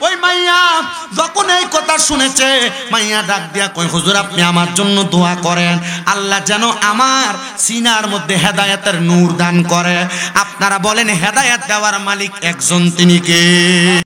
ওই মাইয়া যখন এই কথা শুনেছে মাইয়া ডাক দিয়া কই হুজুর আপনি আমার জন্য দোয়া করেন, আল্লাহ যেন আমার সিনার মধ্যে হেদায়েতের নূর দান করে। আপনারা বলেন হেদায়েত দেওয়ার মালিক একজন, তিনি কে?